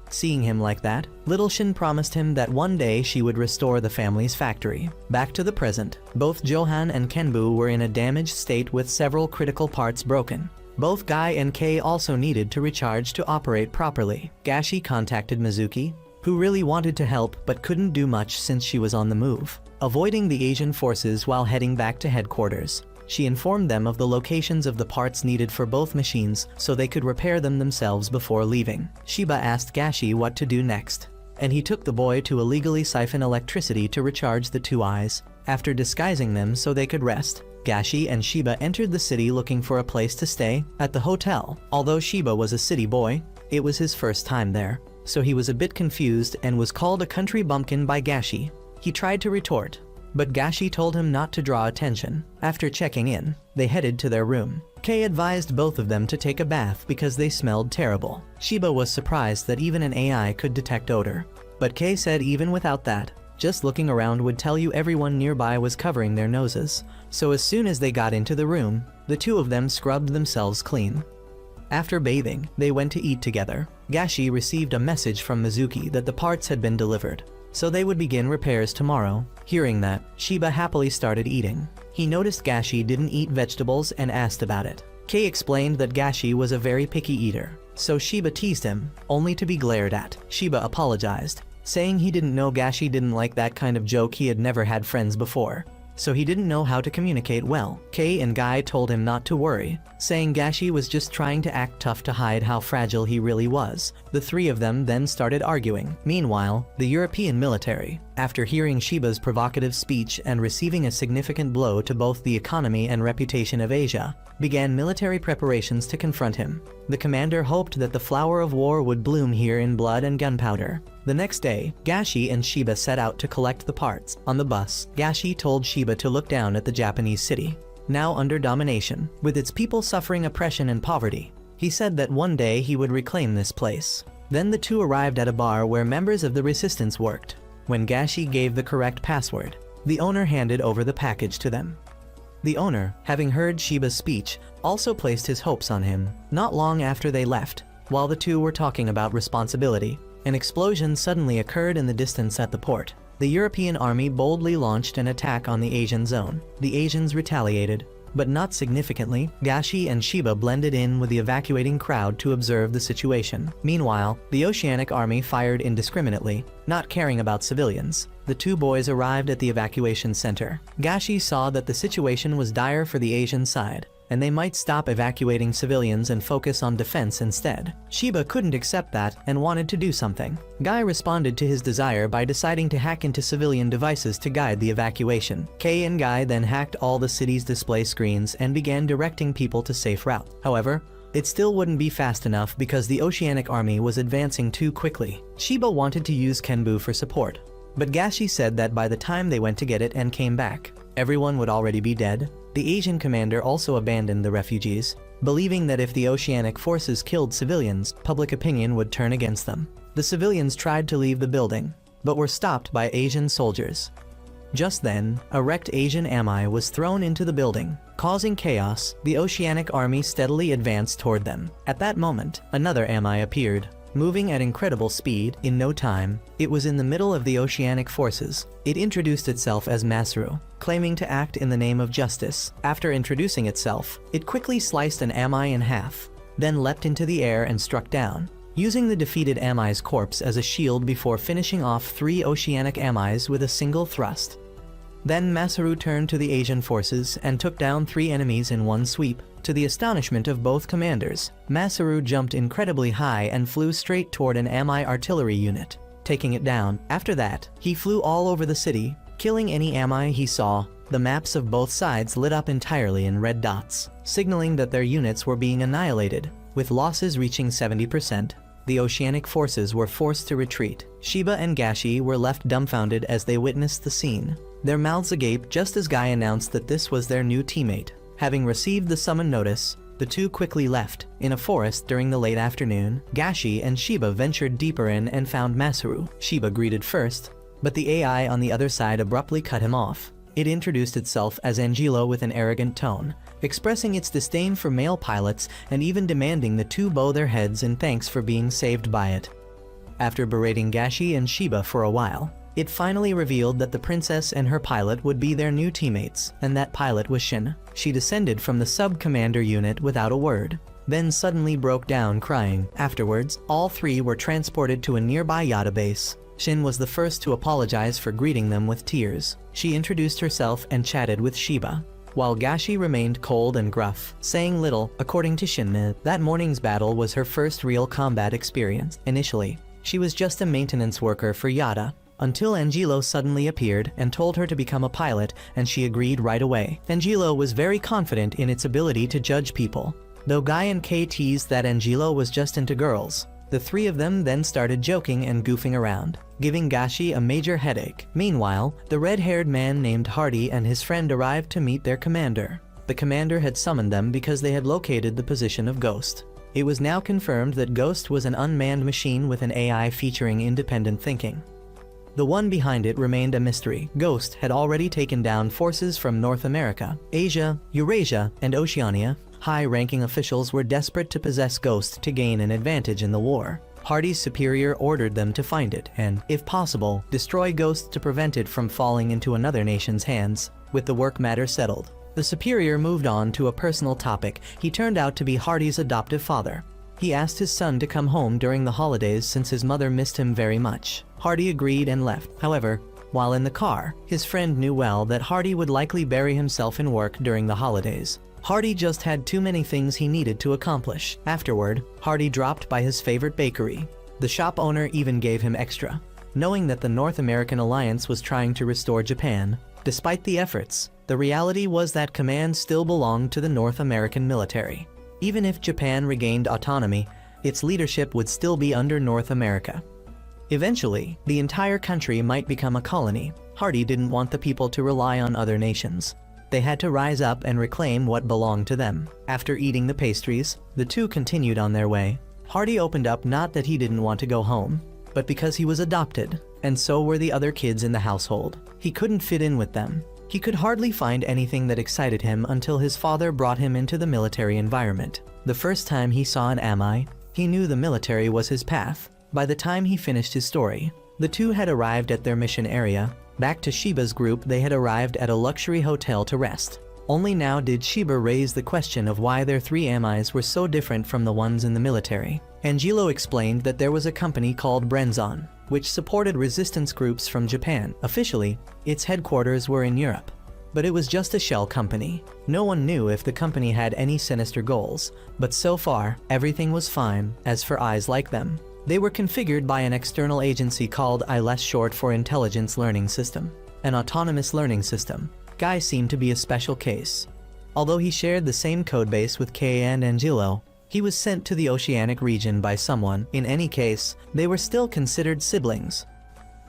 Seeing him like that, Little Shin promised him that one day she would restore the family's factory. Back to the present, both Johan and Kenbu were in a damaged state with several critical parts broken. Both Guy and Kei also needed to recharge to operate properly. Gashi contacted Mizuki, who really wanted to help but couldn't do much since she was on the move. Avoiding the Asian forces while heading back to headquarters, she informed them of the locations of the parts needed for both machines so they could repair them themselves before leaving. Sheba asked Gashi what to do next, and he took the boy to illegally siphon electricity to recharge the two eyes. After disguising them so they could rest, Gashi and Sheba entered the city looking for a place to stay. At the hotel, although Sheba was a city boy, it was his first time there, so he was a bit confused and was called a country bumpkin by Gashi. He tried to retort, but Gashi told him not to draw attention. After checking in, they headed to their room. Kei advised both of them to take a bath because they smelled terrible. Sheba was surprised that even an AI could detect odor, but Kei said even without that, just looking around would tell you everyone nearby was covering their noses. So as soon as they got into the room, the two of them scrubbed themselves clean. After bathing, they went to eat together. Gashi received a message from Mizuki that the parts had been delivered, so they would begin repairs tomorrow. Hearing that, Shiba happily started eating. He noticed Gashi didn't eat vegetables and asked about it. Kei explained that Gashi was a very picky eater, so Shiba teased him, only to be glared at. Shiba apologized, saying he didn't know Gashi didn't like that kind of joke. He had never had friends before, so he didn't know how to communicate well. Kei and Guy told him not to worry, saying Gashi was just trying to act tough to hide how fragile he really was. The three of them then started arguing. Meanwhile, the European military, after hearing Shiba's provocative speech and receiving a significant blow to both the economy and reputation of Asia, began military preparations to confront him. The commander hoped that the flower of war would bloom here in blood and gunpowder. The next day, Gashi and Shiba set out to collect the parts. On the bus, Gashi told Shiba to look down at the Japanese city, now under domination, with its people suffering oppression and poverty. He said that one day he would reclaim this place. Then the two arrived at a bar where members of the resistance worked. When Gashi gave the correct password, the owner handed over the package to them. The owner, having heard Shiba's speech, also placed his hopes on him. Not long after they left, while the two were talking about responsibility, an explosion suddenly occurred in the distance at the port. The European army boldly launched an attack on the Asian zone. The Asians retaliated, but not significantly. Gashi and Shiba blended in with the evacuating crowd to observe the situation. Meanwhile, the Oceanic army fired indiscriminately, not caring about civilians. The two boys arrived at the evacuation center. Gashi saw that the situation was dire for the Asian side, and they might stop evacuating civilians and focus on defense instead. Shiba couldn't accept that and wanted to do something. Guy responded to his desire by deciding to hack into civilian devices to guide the evacuation. Kei and Guy then hacked all the city's display screens and began directing people to safe route. However, it still wouldn't be fast enough because the Oceanic army was advancing too quickly. Shiba wanted to use Kenbu for support, but Gashi said that by the time they went to get it and came back, everyone would already be dead. The Asian commander also abandoned the refugees, believing that if the Oceanic forces killed civilians, public opinion would turn against them. The civilians tried to leave the building, but were stopped by Asian soldiers. Just then, a wrecked Asian ami was thrown into the building, causing chaos. The Oceanic army steadily advanced toward them. At that moment, another ami appeared, moving at incredible speed. In no time, it was in the middle of the Oceanic forces. It introduced itself as Masaru, claiming to act in the name of justice. After introducing itself, it quickly sliced an ami in half, then leapt into the air and struck down, using the defeated ami's corpse as a shield before finishing off 3 Oceanic amis with a single thrust. Then Masaru turned to the Asian forces and took down 3 enemies in one sweep. To the astonishment of both commanders, Masaru jumped incredibly high and flew straight toward an ami artillery unit, taking it down. After that, he flew all over the city, killing any ami he saw. The maps of both sides lit up entirely in red dots, signaling that their units were being annihilated. With losses reaching 70%, the Oceanic forces were forced to retreat. Shiba and Gashi were left dumbfounded as they witnessed the scene, their mouths agape just as Guy announced that this was their new teammate. Having received the summon notice, the two quickly left. In a forest during the late afternoon, Gashi and Shiba ventured deeper in and found Masaru. Shiba greeted first, but the AI on the other side abruptly cut him off. It introduced itself as Angelo with an arrogant tone, expressing its disdain for male pilots and even demanding the two bow their heads in thanks for being saved by it. After berating Gashi and Shiba for a while, it finally revealed that the princess and her pilot would be their new teammates, and that pilot was Shin. She descended from the sub-commander unit without a word, then suddenly broke down crying. Afterwards, all 3 were transported to a nearby Yada base. Shin was the first to apologize for greeting them with tears. She introduced herself and chatted with Shiba, while Gashi remained cold and gruff, saying little. According to Shin, that morning's battle was her first real combat experience. Initially, she was just a maintenance worker for Yada, until Angelo suddenly appeared and told her to become a pilot, and she agreed right away. Angelo was very confident in its ability to judge people. Though Guy and Kei teased that Angelo was just into girls, the 3 of them then started joking and goofing around, giving Gashi a major headache. Meanwhile, the red-haired man named Hardy and his friend arrived to meet their commander. The commander had summoned them because they had located the position of Ghost. It was now confirmed that Ghost was an unmanned machine with an AI featuring independent thinking. The one behind it remained a mystery. Ghost had already taken down forces from North America, Asia, Eurasia, and Oceania. High-ranking officials were desperate to possess Ghost to gain an advantage in the war. Hardy's superior ordered them to find it and, if possible, destroy Ghost to prevent it from falling into another nation's hands. With the work matter settled, the superior moved on to a personal topic. He turned out to be Hardy's adoptive father. He asked his son to come home during the holidays since his mother missed him very much. Hardy agreed and left. However, while in the car, his friend knew well that Hardy would likely bury himself in work during the holidays. Hardy just had too many things he needed to accomplish. Afterward, Hardy dropped by his favorite bakery. The shop owner even gave him extra. Knowing that the North American alliance was trying to restore Japan, despite the efforts, the reality was that command still belonged to the North American military. Even if Japan regained autonomy, its leadership would still be under North America. Eventually, the entire country might become a colony. Hardy didn't want the people to rely on other nations. They had to rise up and reclaim what belonged to them. After eating the pastries, the two continued on their way. Hardy opened up not that he didn't want to go home, but because he was adopted, and so were the other kids in the household. He couldn't fit in with them. He could hardly find anything that excited him until his father brought him into the military environment. The first time he saw an ami, he knew the military was his path. By the time he finished his story, the two had arrived at their mission area. Back to Shiba's group, they had arrived at a luxury hotel to rest. Only now did Shiba raise the question of why their three amis were so different from the ones in the military. Angelo explained that there was a company called Brenzon, which supported resistance groups from Japan. Officially, its headquarters were in Europe, but it was just a shell company. No one knew if the company had any sinister goals, but so far, everything was fine. As for eyes like them, they were configured by an external agency called ILS, short for Intelligence Learning System, an autonomous learning system. Guy seemed to be a special case. Although he shared the same codebase with Kay and Angelo, he was sent to the oceanic region by someone. In any case, they were still considered siblings.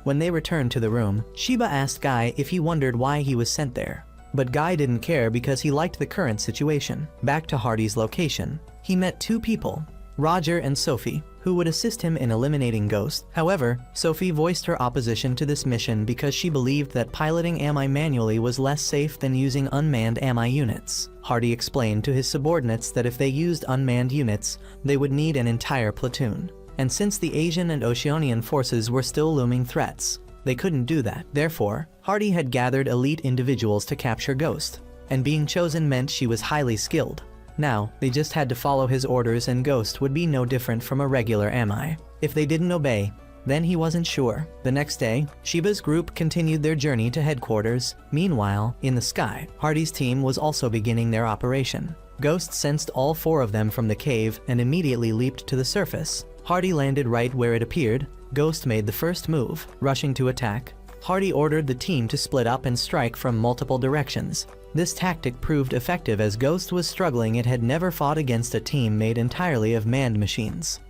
When they returned to the room, Shiba asked Guy if he wondered why he was sent there. But Guy didn't care because he liked the current situation. Back to Hardy's location, he met two people, Roger and Sophie, who would assist him in eliminating Ghost. However, Sophie voiced her opposition to this mission because she believed that piloting AMI manually was less safe than using unmanned AMI units. Hardy explained to his subordinates that if they used unmanned units, they would need an entire platoon. And since the Asian and Oceanian forces were still looming threats, they couldn't do that. Therefore, Hardy had gathered elite individuals to capture Ghost, and being chosen meant she was highly skilled. Now, they just had to follow his orders and Ghost would be no different from a regular AMI. If they didn't obey, then he wasn't sure. The next day, Shiba's group continued their journey to headquarters. Meanwhile, in the sky, Hardy's team was also beginning their operation. Ghost sensed all four of them from the cave and immediately leaped to the surface. Hardy landed right where it appeared. Ghost made the first move, rushing to attack. Hardy ordered the team to split up and strike from multiple directions. This tactic proved effective as Ghost was struggling. It had never fought against a team made entirely of manned machines.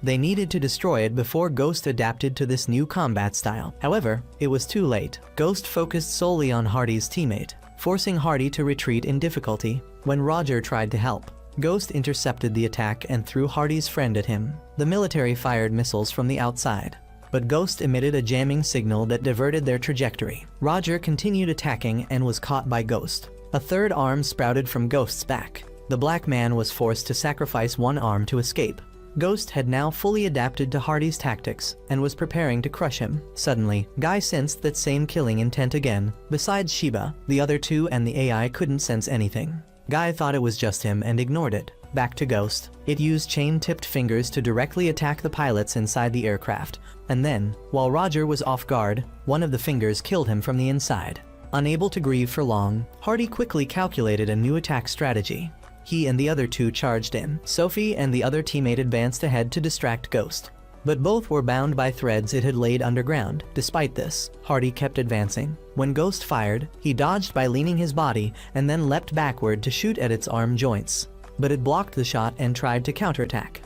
They needed to destroy it before Ghost adapted to this new combat style. However, it was too late. Ghost focused solely on Hardy's teammate, forcing Hardy to retreat in difficulty. When Roger tried to help, Ghost intercepted the attack and threw Hardy's friend at him. The military fired missiles from the outside, but Ghost emitted a jamming signal that diverted their trajectory. Roger continued attacking and was caught by Ghost. A third arm sprouted from Ghost's back. The black man was forced to sacrifice one arm to escape. Ghost had now fully adapted to Hardy's tactics and was preparing to crush him. Suddenly, Guy sensed that same killing intent again. Besides Shiba, the other two and the AI couldn't sense anything. Guy thought it was just him and ignored it. Back to Ghost. It used chain-tipped fingers to directly attack the pilots inside the aircraft. And then, while Roger was off guard, one of the fingers killed him from the inside. Unable to grieve for long, Hardy quickly calculated a new attack strategy. He and the other two charged in. Sophie and the other teammate advanced ahead to distract Ghost, but both were bound by threads it had laid underground. Despite this, Hardy kept advancing. When Ghost fired, he dodged by leaning his body and then leapt backward to shoot at its arm joints, but it blocked the shot and tried to counterattack.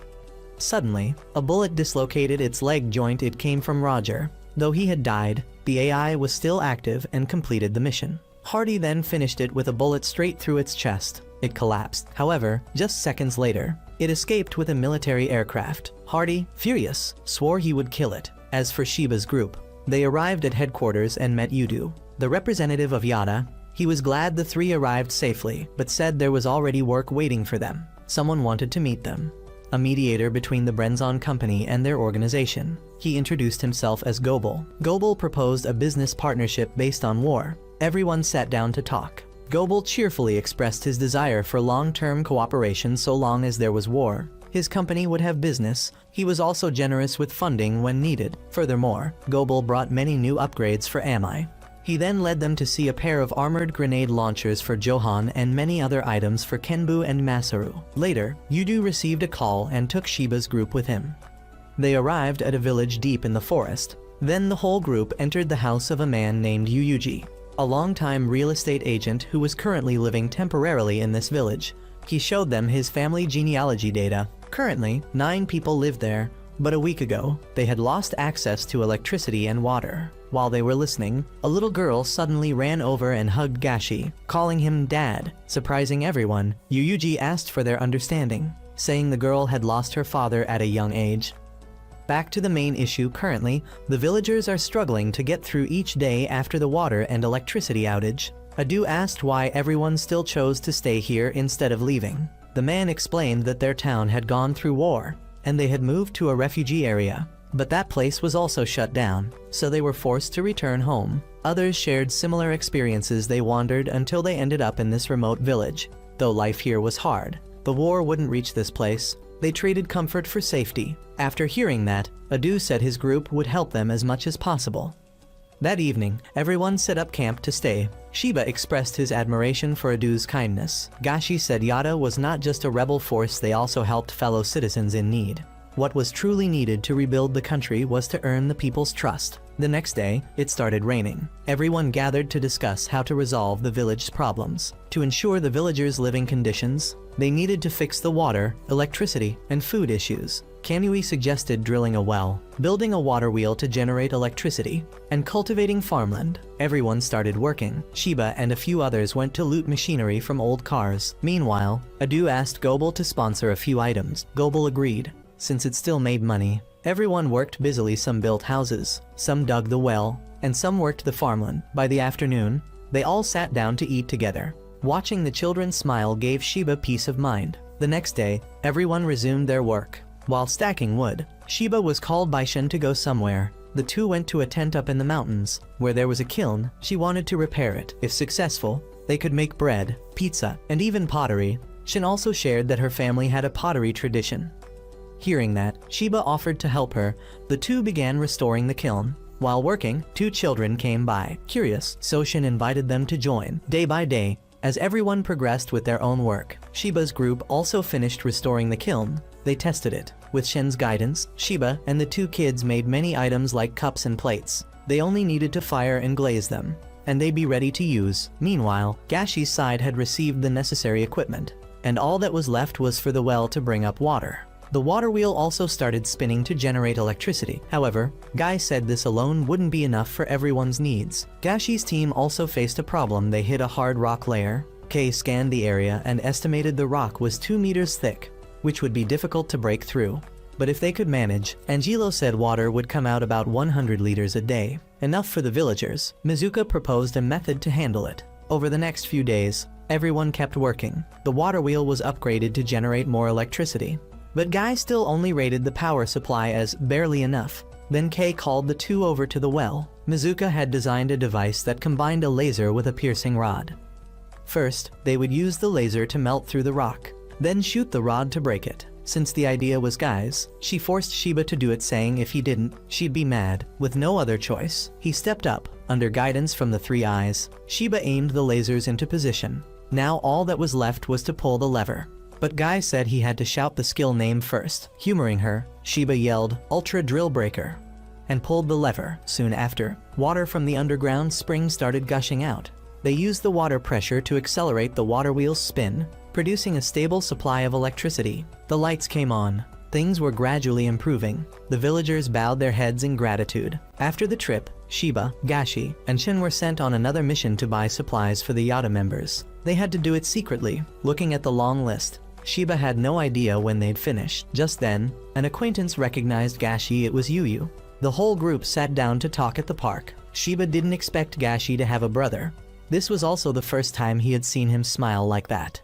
Suddenly, a bullet dislocated its leg joint. It came from Roger. Though he had died, the AI was still active and completed the mission. Hardy then finished it with a bullet straight through its chest. It collapsed. However, just seconds later, it escaped with a military aircraft. Hardy, furious, swore he would kill it. As for Shiba's group, they arrived at headquarters and met Yudu, the representative of Yada. He was glad the three arrived safely, but said there was already work waiting for them. Someone wanted to meet them. a mediator between the Brenzon company and their organization. He introduced himself as Gobel. Gobel proposed a business partnership based on war. Everyone sat down to talk. Gobel cheerfully expressed his desire for long-term cooperation so long as there was war. His company would have business. He was also generous with funding when needed. Furthermore, Gobel brought many new upgrades for Amai. He then led them to see a pair of armored grenade launchers for Johan and many other items for Kenbu and Masaru. Later, Yudu received a call and took Shiba's group with him. They arrived at a village deep in the forest. Then the whole group entered the house of a man named Yuyuji, a longtime real estate agent who was currently living temporarily in this village. He showed them his family genealogy data. Currently, 9 people lived there, but a week ago, they had lost access to electricity and water. While they were listening, a little girl suddenly ran over and hugged Gashi, calling him Dad. Surprising everyone, Yuyuji asked for their understanding, saying the girl had lost her father at a young age. Back to the main issue. Currently, the villagers are struggling to get through each day after the water and electricity outage. Adu asked why everyone still chose to stay here instead of leaving. The man explained that their town had gone through war, and they had moved to a refugee area. But that place was also shut down, so they were forced to return home. Others shared similar experiences. They wandered until they ended up in this remote village. Though life here was hard, the war wouldn't reach this place. They traded comfort for safety. After hearing that, Adu said his group would help them as much as possible. That evening, everyone set up camp to stay. Shiba expressed his admiration for Adu's kindness. Gashi said Yada was not just a rebel force, they also helped fellow citizens in need. What was truly needed to rebuild the country was to earn the people's trust. The next day, it started raining. Everyone gathered to discuss how to resolve the village's problems. To ensure the villagers' living conditions, they needed to fix the water, electricity, and food issues. Kanui suggested drilling a well, building a water wheel to generate electricity, and cultivating farmland. Everyone started working. Shiba and a few others went to loot machinery from old cars. Meanwhile, Adu asked Gobel to sponsor a few items. Gobel agreed, since it still made money. Everyone worked busily. Some built houses, some dug the well, and some worked the farmland. By the afternoon, they all sat down to eat together. Watching the children smile gave Shiba peace of mind. The next day, everyone resumed their work. While stacking wood, Shiba was called by Shin to go somewhere. The two went to a tent up in the mountains, where there was a kiln. She wanted to repair it. If successful, they could make bread, pizza, and even pottery. Shin also shared that her family had a pottery tradition. Hearing that, Shiba offered to help her. The two began restoring the kiln. While working, 2 children came by. Curious, so Shin invited them to join. Day by day, as everyone progressed with their own work, Shiba's group also finished restoring the kiln. They tested it. With Shin's guidance, Shiba and the 2 kids made many items like cups and plates. They only needed to fire and glaze them, and they'd be ready to use. Meanwhile, Gashi's side had received the necessary equipment, and all that was left was for the well to bring up water. The water wheel also started spinning to generate electricity. However, Guy said this alone wouldn't be enough for everyone's needs. Gashi's team also faced a problem. They hit a hard rock layer. Kay scanned the area and estimated the rock was 2 meters thick, which would be difficult to break through. But if they could manage, Angelo said water would come out about 100 liters a day, enough for the villagers. Mizuka proposed a method to handle it. Over the next few days, everyone kept working. The water wheel was upgraded to generate more electricity. But Guy still only rated the power supply as barely enough. Then Kay called the 2 over to the well. Mizuka had designed a device that combined a laser with a piercing rod. First, they would use the laser to melt through the rock, then shoot the rod to break it. Since the idea was Guy's, she forced Shiba to do it, saying if he didn't, she'd be mad. With no other choice, he stepped up. Under guidance from the 3 eyes, Shiba aimed the lasers into position. Now all that was left was to pull the lever. But Guy said he had to shout the skill name first. Humoring her, Shiba yelled, "Ultra Drill Breaker," and pulled the lever. Soon after, water from the underground spring started gushing out. They used the water pressure to accelerate the water wheel's spin, producing a stable supply of electricity. The lights came on. Things were gradually improving. The villagers bowed their heads in gratitude. After the trip, Shiba, Gashi, and Shin were sent on another mission to buy supplies for the Yada members. They had to do it secretly. Looking at the long list, Shiba had no idea when they'd finished. Just then, an acquaintance recognized Gashi. It was Yuyu. The whole group sat down to talk at the park. Shiba didn't expect Gashi to have a brother. This was also the first time he had seen him smile like that.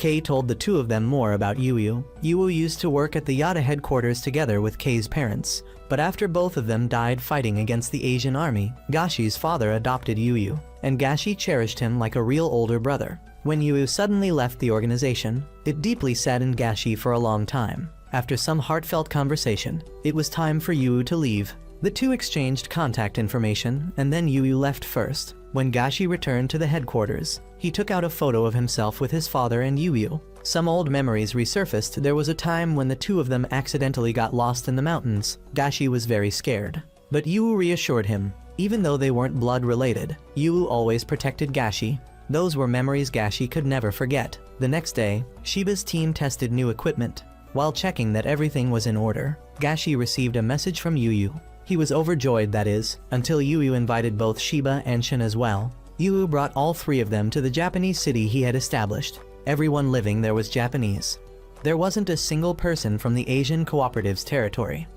Kei told the two of them more about Yu. Yu used to work at the Yada headquarters together with Kei's parents, but after both of them died fighting against the Asian army, Gashi's father adopted Yu, and Gashi cherished him like a real older brother. When Yu suddenly left the organization, it deeply saddened Gashi for a long time. After some heartfelt conversation, it was time for Yu to leave. The two exchanged contact information, and then Yu left first. When Gashi returned to the headquarters, he took out a photo of himself with his father and Yu. Some old memories resurfaced. There was a time when the two of them accidentally got lost in the mountains. Gashi was very scared, but Yu reassured him. Even though they weren't blood related, Yu always protected Gashi. Those were memories Gashi could never forget. The next day, Shiba's team tested new equipment. While checking that everything was in order, Gashi received a message from Yu. He was overjoyed, that is, until Yu invited both Shiba and Shin as well. Yu brought all three of them to the Japanese city he had established. Everyone living there was Japanese. There wasn't a single person from the Asian Cooperative's territory.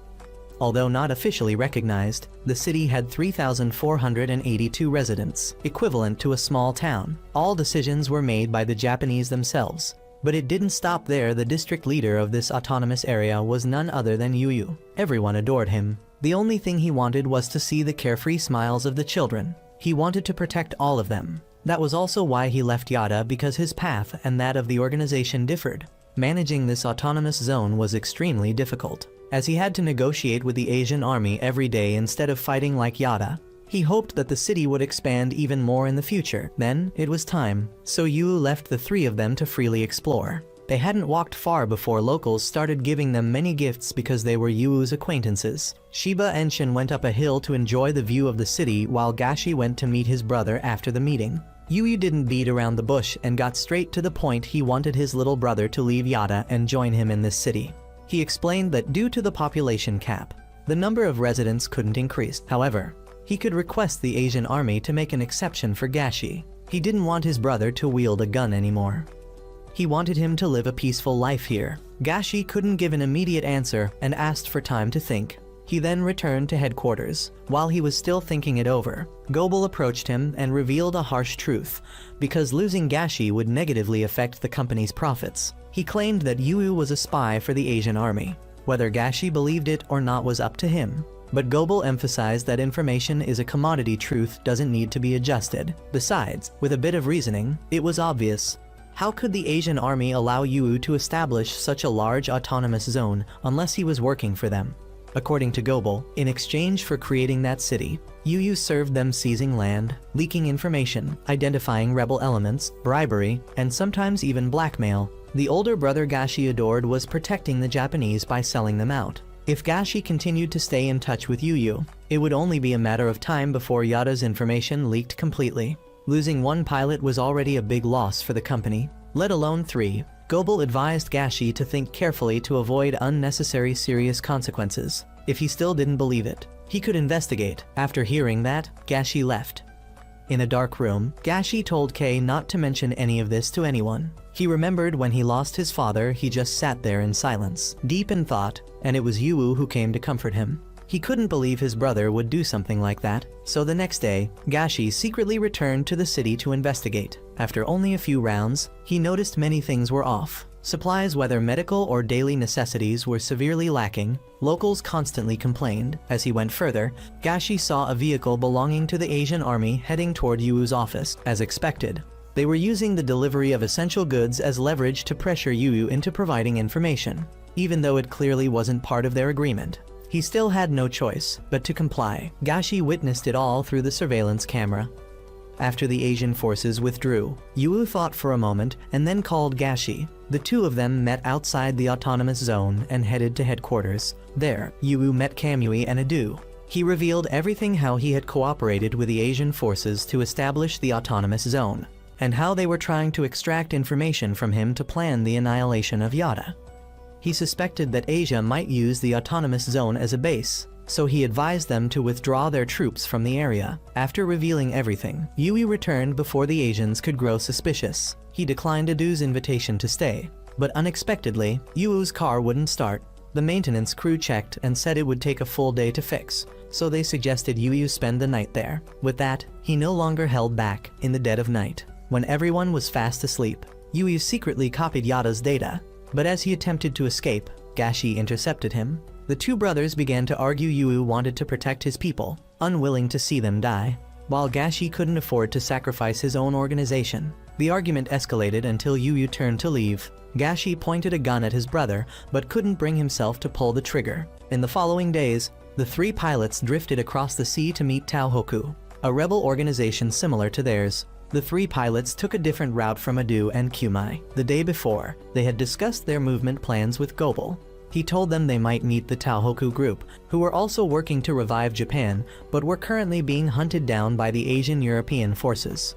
Although not officially recognized, the city had 3,482 residents, equivalent to a small town. All decisions were made by the Japanese themselves. But it didn't stop there. The district leader of this autonomous area was none other than Yu. Everyone adored him. The only thing he wanted was to see the carefree smiles of the children. He wanted to protect all of them. That was also why he left Yada, because his path and that of the organization differed. Managing this autonomous zone was extremely difficult, as he had to negotiate with the Asian army every day instead of fighting like Yada. He hoped that the city would expand even more in the future. Then, it was time. So Yu left the three of them to freely explore. They hadn't walked far before locals started giving them many gifts because they were Yu's acquaintances. Shiba and Shin went up a hill to enjoy the view of the city while Gashi went to meet his brother after the meeting. Yu didn't beat around the bush and got straight to the point. He wanted his little brother to leave Yada and join him in this city. He explained that due to the population cap, the number of residents couldn't increase. However, he could request the Asian army to make an exception for Gashi. He didn't want his brother to wield a gun anymore. He wanted him to live a peaceful life here. Gashi couldn't give an immediate answer and asked for time to think. He then returned to headquarters. While he was still thinking it over, Gobel approached him and revealed a harsh truth, because losing Gashi would negatively affect the company's profits. He claimed that Yu was a spy for the Asian army. Whether Gashi believed it or not was up to him. But Gobel emphasized that information is a commodity. Truth doesn't need to be adjusted. Besides, with a bit of reasoning, it was obvious. How could the Asian army allow Yu to establish such a large autonomous zone unless he was working for them? According to Gobel, in exchange for creating that city, Yu served them seizing land, leaking information, identifying rebel elements, bribery, and sometimes even blackmail. The older brother Gashi adored was protecting the Japanese by selling them out. If Gashi continued to stay in touch with Yu, it would only be a matter of time before Yada's information leaked completely. Losing one pilot was already a big loss for the company, let alone three. Gobel advised Gashi to think carefully to avoid unnecessary serious consequences. If he still didn't believe it, he could investigate. After hearing that, Gashi left. In a dark room, Gashi told Kei not to mention any of this to anyone. He remembered when he lost his father, he just sat there in silence, deep in thought, and it was Yu who came to comfort him. He couldn't believe his brother would do something like that, so the next day, Gashi secretly returned to the city to investigate. After only a few rounds, he noticed many things were off. Supplies, whether medical or daily necessities, were severely lacking. Locals constantly complained. As he went further, Gashi saw a vehicle belonging to the Asian army heading toward Yu's office. As expected, they were using the delivery of essential goods as leverage to pressure Yu into providing information, even though it clearly wasn't part of their agreement. He still had no choice but to comply. Gashi witnessed it all through the surveillance camera. After the Asian forces withdrew, Yu thought for a moment and then called Gashi. The two of them met outside the autonomous zone and headed to headquarters. There, Yu met Kamui and Adu. He revealed everything, how he had cooperated with the Asian forces to establish the autonomous zone, and how they were trying to extract information from him to plan the annihilation of Yada. He suspected that Asia might use the autonomous zone as a base, so he advised them to withdraw their troops from the area. After revealing everything, Yui returned before the Asians could grow suspicious. He declined Adu's invitation to stay, but unexpectedly, Yu's car wouldn't start. The maintenance crew checked and said it would take a full day to fix, so they suggested Yu spend the night there. With that, he no longer held back. In the dead of night, when everyone was fast asleep, Yui secretly copied Yada's data, but as he attempted to escape, Gashi intercepted him. The two brothers began to argue. Yui wanted to protect his people, unwilling to see them die, while Gashi couldn't afford to sacrifice his own organization. The argument escalated until Yui turned to leave. Gashi pointed a gun at his brother, but couldn't bring himself to pull the trigger. In the following days, the three pilots drifted across the sea to meet Taohoku, a rebel organization similar to theirs. The three pilots took a different route from Adu and Kumai. The day before, they had discussed their movement plans with Gobel. He told them they might meet the Taohoku group, who were also working to revive Japan, but were currently being hunted down by the Asian European forces.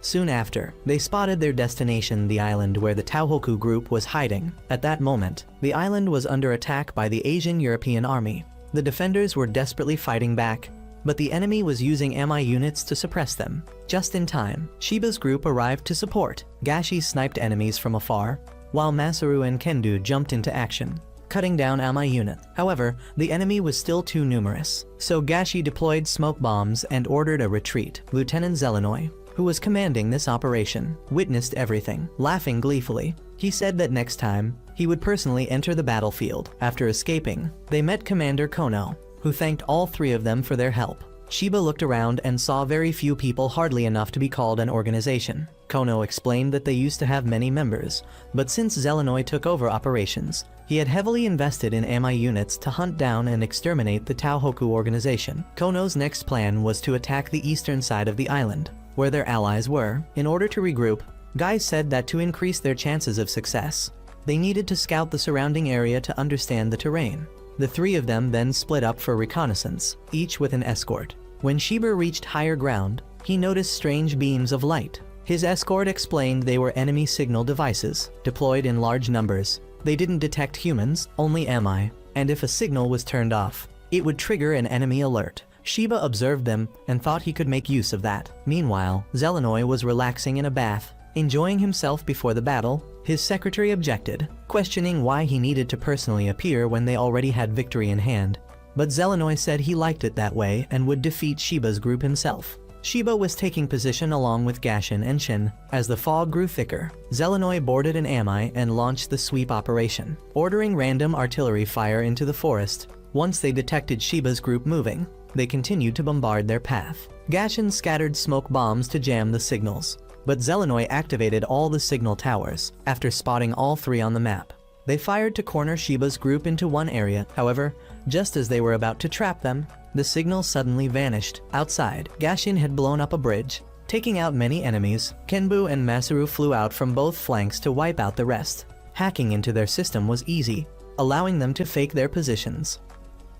Soon after, they spotted their destination, the island where the Taohoku group was hiding. At that moment, the island was under attack by the Asian European army. The defenders were desperately fighting back, but the enemy was using MI units to suppress them. Just in time, Shiba's group arrived to support. Gashi sniped enemies from afar, while Masaru and Kendo jumped into action, cutting down MI unit. However, the enemy was still too numerous, so Gashi deployed smoke bombs and ordered a retreat. Lieutenant Zelenoy, who was commanding this operation, witnessed everything, laughing gleefully. He said that next time, he would personally enter the battlefield. After escaping, they met Commander Kono, who thanked all three of them for their help. Shiba looked around and saw very few people, hardly enough to be called an organization. Kono explained that they used to have many members, but since Zelenoy took over operations, he had heavily invested in MI units to hunt down and exterminate the Taohoku organization. Kono's next plan was to attack the eastern side of the island, where their allies were. In order to regroup, Guy said that to increase their chances of success, they needed to scout the surrounding area to understand the terrain. The three of them then split up for reconnaissance, each with an escort. When Shiba reached higher ground, he noticed strange beams of light. His escort explained they were enemy signal devices, deployed in large numbers. They didn't detect humans, only MI, and if a signal was turned off, it would trigger an enemy alert. Shiba observed them and thought he could make use of that. Meanwhile, Zelenoy was relaxing in a bath, enjoying himself before the battle. His secretary objected, questioning why he needed to personally appear when they already had victory in hand. But Zelenoy said he liked it that way and would defeat Shiba's group himself. Shiba was taking position along with Gashin and Shin. As the fog grew thicker, Zelenoy boarded an MI and launched the sweep operation, ordering random artillery fire into the forest. Once they detected Shiba's group moving, they continued to bombard their path. Gashin scattered smoke bombs to jam the signals, but Zelenoy activated all the signal towers. After spotting all three on the map, they fired to corner Shiba's group into one area. However, just as they were about to trap them, the signal suddenly vanished. Outside, Gashin had blown up a bridge, taking out many enemies. Kenbu and Masaru flew out from both flanks to wipe out the rest. Hacking into their system was easy, allowing them to fake their positions.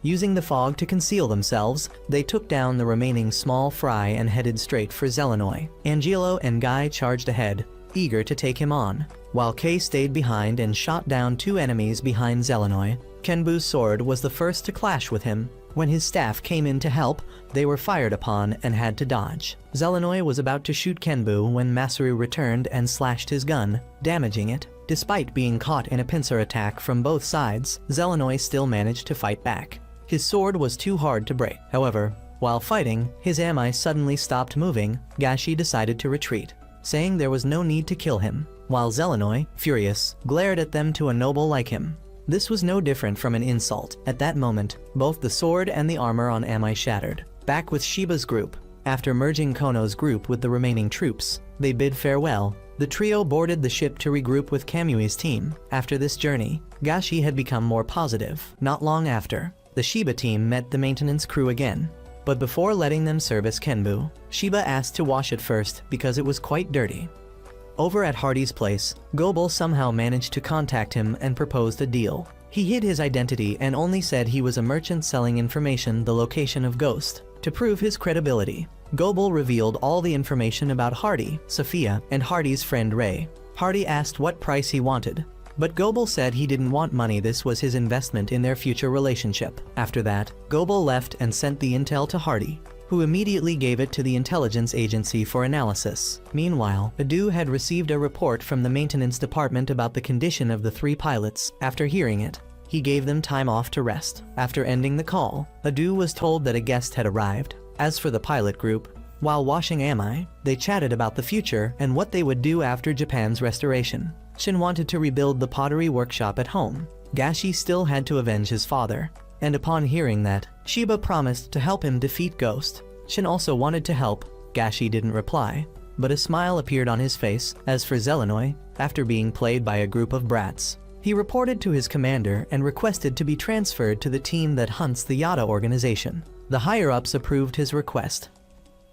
Using the fog to conceal themselves, they took down the remaining small fry and headed straight for Zelenoy. Angelo and Guy charged ahead, eager to take him on, while Kei stayed behind and shot down two enemies behind Zelenoy. Kenbu's sword was the first to clash with him. When his staff came in to help, they were fired upon and had to dodge. Zelenoy was about to shoot Kenbu when Masaru returned and slashed his gun, damaging it. Despite being caught in a pincer attack from both sides, Zelenoy still managed to fight back. His sword was too hard to break. However, while fighting, his MI suddenly stopped moving. Gashi decided to retreat, saying there was no need to kill him, while Zelenoy, furious, glared at them to a noble like him. This was no different from an insult. At that moment, both the sword and the armor on MI shattered. Back with Shiba's group, after merging Kono's group with the remaining troops, they bid farewell. The trio boarded the ship to regroup with Kamui's team. After this journey, Gashi had become more positive. Not long after, the Shiba team met the maintenance crew again. But before letting them service Kenbu, Shiba asked to wash it first because it was quite dirty. Over at Hardy's place, Gobel somehow managed to contact him and proposed a deal. He hid his identity and only said he was a merchant selling information, the location of Ghost. To prove his credibility, Gobel revealed all the information about Hardy, Sophia, and Hardy's friend Ray. Hardy asked what price he wanted, but Gobel said he didn't want money, this was his investment in their future relationship. After that, Gobel left and sent the intel to Hardy, who immediately gave it to the intelligence agency for analysis. Meanwhile, Adu had received a report from the maintenance department about the condition of the three pilots. After hearing it, he gave them time off to rest. After ending the call, Adu was told that a guest had arrived. As for the pilot group, While washing Amai, they chatted about the future and what they would do after Japan's restoration. Shin wanted to rebuild the pottery workshop at home. Gashi still had to avenge his father. And upon hearing that, Shiba promised to help him defeat Ghost. Shin also wanted to help. Gashi didn't reply, but a smile appeared on his face. As for Zelenoy, after being played by a group of brats, he reported to his commander and requested to be transferred to the team that hunts the Yada organization. The higher-ups approved his request.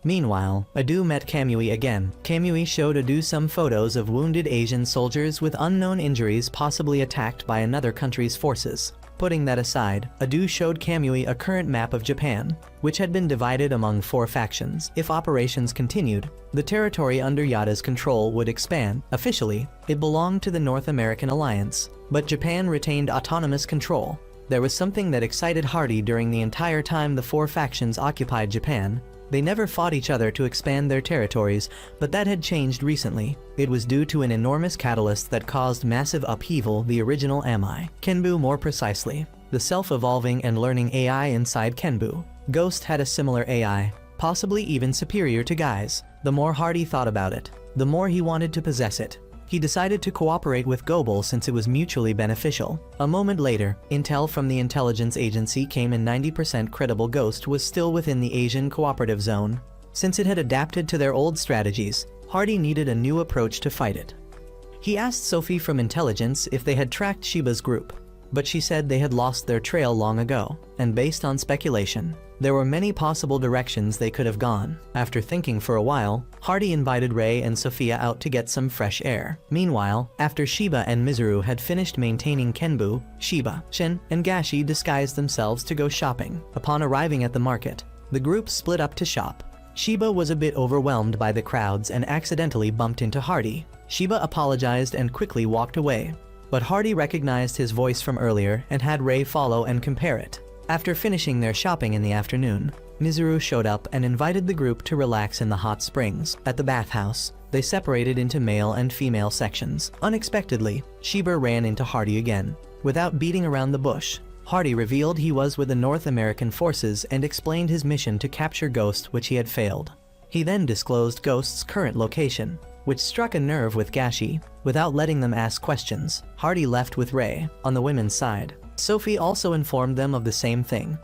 Meanwhile, Adu met Kamui again. Kamui showed Adu some photos of wounded Asian soldiers with unknown injuries possibly attacked by another country's forces. Putting that aside, Adu showed Kamui a current map of Japan, which had been divided among 4 factions. If operations continued, the territory under Yada's control would expand. Officially, it belonged to the North American Alliance, but Japan retained autonomous control. There was something that excited Hardy during the entire time the 4 factions occupied Japan. They never fought each other to expand their territories, but that had changed recently. It was due to an enormous catalyst that caused massive upheaval, the original Amai. Kenbu more precisely, the self-evolving and learning AI inside Kenbu. Ghost had a similar AI, possibly even superior to Guy's. The more Hardy thought about it, the more he wanted to possess it. He decided to cooperate with Gobel since it was mutually beneficial. A moment later, intel from the intelligence agency came in. 90% credible Ghost was still within the Asian cooperative zone. Since it had adapted to their old strategies, Hardy needed a new approach to fight it. He asked Sophie from intelligence if they had tracked Shiba's group, but she said they had lost their trail long ago, and based on speculation, there were many possible directions they could have gone. After thinking for a while, Hardy invited Rei and Sophia out to get some fresh air. Meanwhile, after Shiba and Mizuru had finished maintaining Kenbu, Shiba, Shin, and Gashi disguised themselves to go shopping. Upon arriving at the market, the group split up to shop. Shiba was a bit overwhelmed by the crowds and accidentally bumped into Hardy. Shiba apologized and quickly walked away, but Hardy recognized his voice from earlier and had Rei follow and compare it. After finishing their shopping in the afternoon, Mizuru showed up and invited the group to relax in the hot springs. At the bathhouse, they separated into male and female sections. Unexpectedly, Shiba ran into Hardy again. Without beating around the bush, Hardy revealed he was with the North American forces and explained his mission to capture Ghost, which he had failed. He then disclosed Ghost's current location, which struck a nerve with Gashi. Without letting them ask questions, Hardy left with Rei. On the women's side, Sophie also informed them of the same thing.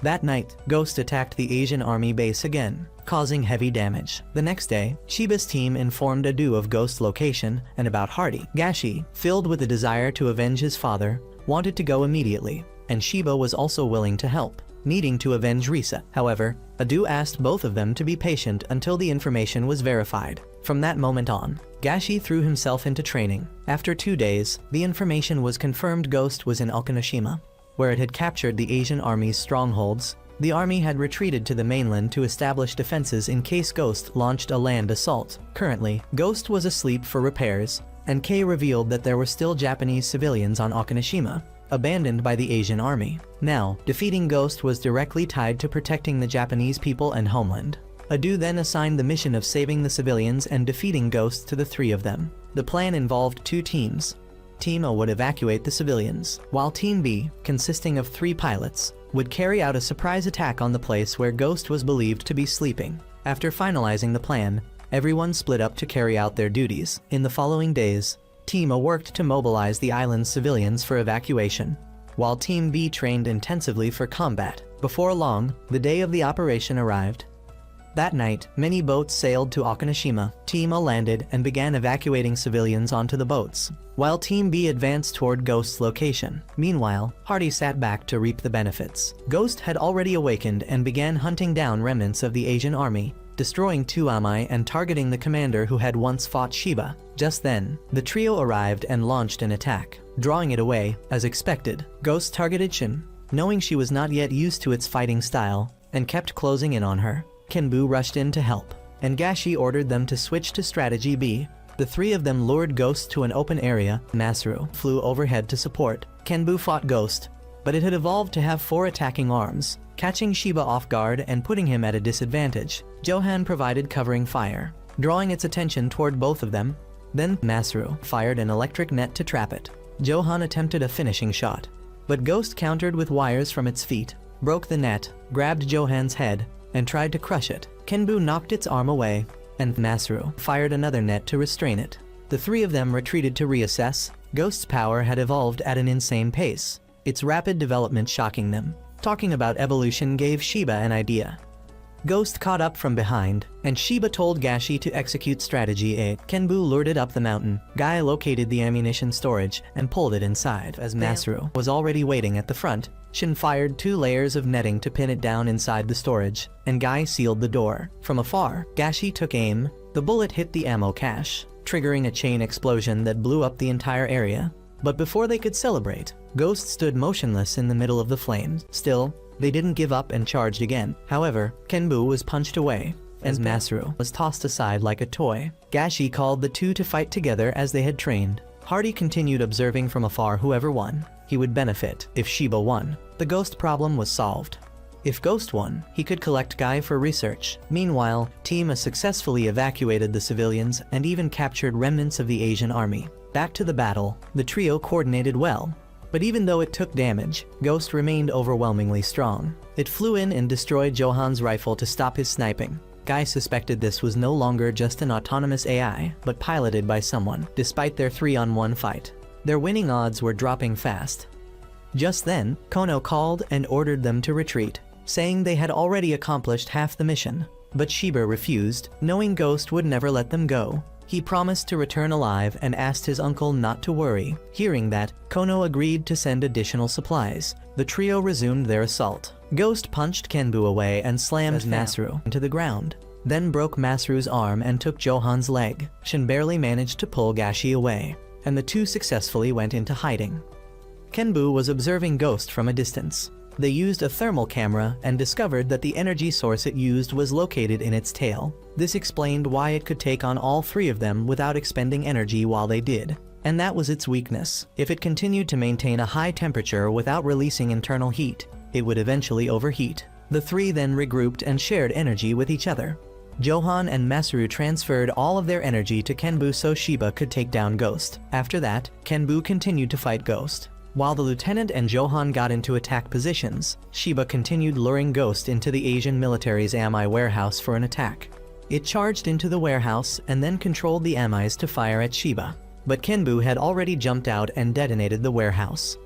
That night, Ghost attacked the Asian army base again, causing heavy damage. The next day, Shiba's team informed Adu of Ghost's location and about Hardy. Gashi, filled with the desire to avenge his father, wanted to go immediately, and Shiba was also willing to help, needing to avenge Risa. However, Adu asked both of them to be patient until the information was verified. From that moment on, Gashi threw himself into training. After 2 days, the information was confirmed Ghost was in Okinoshima, where it had captured the Asian army's strongholds. The army had retreated to the mainland to establish defenses in case Ghost launched a land assault. Currently, Ghost was asleep for repairs, and Kei revealed that there were still Japanese civilians on Okinoshima, abandoned by the Asian army. Now, defeating Ghost was directly tied to protecting the Japanese people and homeland. Adu then assigned the mission of saving the civilians and defeating Ghost to the 3 of them. The plan involved 2 teams. Team A would evacuate the civilians, while Team B, consisting of 3 pilots, would carry out a surprise attack on the place where Ghost was believed to be sleeping. After finalizing the plan, everyone split up to carry out their duties. In the following days, Team A worked to mobilize the island's civilians for evacuation, while Team B trained intensively for combat. Before long, the day of the operation arrived. That night, many boats sailed to Okinoshima. Team A landed and began evacuating civilians onto the boats, while Team B advanced toward Ghost's location. Meanwhile, Hardy sat back to reap the benefits. Ghost had already awakened and began hunting down remnants of the Asian army, destroying 2 Amai and targeting the commander who had once fought Shiba. Just then, the trio arrived and launched an attack. Drawing it away, as expected, Ghost targeted Shin, knowing she was not yet used to its fighting style, and kept closing in on her. Kenbu rushed in to help, and Gashi ordered them to switch to strategy B. The 3 of them lured Ghost to an open area. Masaru flew overhead to support. Kenbu fought Ghost, but it had evolved to have 4 attacking arms, catching Shiba off guard and putting him at a disadvantage. Johan provided covering fire, drawing its attention toward both of them. Then Masaru fired an electric net to trap it. Johan attempted a finishing shot, but Ghost countered with wires from its feet, broke the net, grabbed Johan's head, and tried to crush it. Kenbu knocked its arm away, and Masaru fired another net to restrain it. The three of them retreated to reassess. Ghost's power had evolved at an insane pace, its rapid development shocking them. Talking about evolution gave Shiba an idea. Ghost caught up from behind, and Shiba told Gashi to execute Strategy A. Kenbu lured it up the mountain. Guy located the ammunition storage and pulled it inside. As Masaru was already waiting at the front, Shin fired 2 layers of netting to pin it down inside the storage, and Guy sealed the door. From afar, Gashi took aim. The bullet hit the ammo cache, triggering a chain explosion that blew up the entire area. But before they could celebrate, Ghost stood motionless in the middle of the flames. Still, they didn't give up and charged again. However, Kenbu was punched away, as Masaru was tossed aside like a toy. Gashi called the two to fight together as they had trained. Hardy continued observing from afar. Whoever won, he would benefit. If Shiba won, the Ghost problem was solved. If Ghost won, he could collect Guy for research. Meanwhile, Team A successfully evacuated the civilians and even captured remnants of the Asian army. Back to the battle, the trio coordinated well. But even though it took damage, Ghost remained overwhelmingly strong. It flew in and destroyed Johan's rifle to stop his sniping. Guy suspected this was no longer just an autonomous AI, but piloted by someone. Despite their 3-on-1 fight, their winning odds were dropping fast. Just then, Kono called and ordered them to retreat, saying they had already accomplished half the mission. But Shiba refused, knowing Ghost would never let them go. He promised to return alive and asked his uncle not to worry. Hearing that, Kono agreed to send additional supplies. The trio resumed their assault. Ghost punched Kenbu away and slammed Masaru into the ground, then broke Masaru's arm and took Johan's leg. Shin barely managed to pull Gashi away, and the two successfully went into hiding. Kenbu was observing Ghost from a distance. They used a thermal camera and discovered that the energy source it used was located in its tail. This explained why it could take on all 3 of them without expending energy while they did. And that was its weakness. If it continued to maintain a high temperature without releasing internal heat, it would eventually overheat. The 3 then regrouped and shared energy with each other. Johan and Masaru transferred all of their energy to Kenbu so Shiba could take down Ghost. After that, Kenbu continued to fight Ghost. While the lieutenant and Johan got into attack positions, Shiba continued luring Ghost into the Asian military's Ami warehouse for an attack. It charged into the warehouse and then controlled the Amis to fire at Shiba. But Kenbu had already jumped out and detonated the warehouse.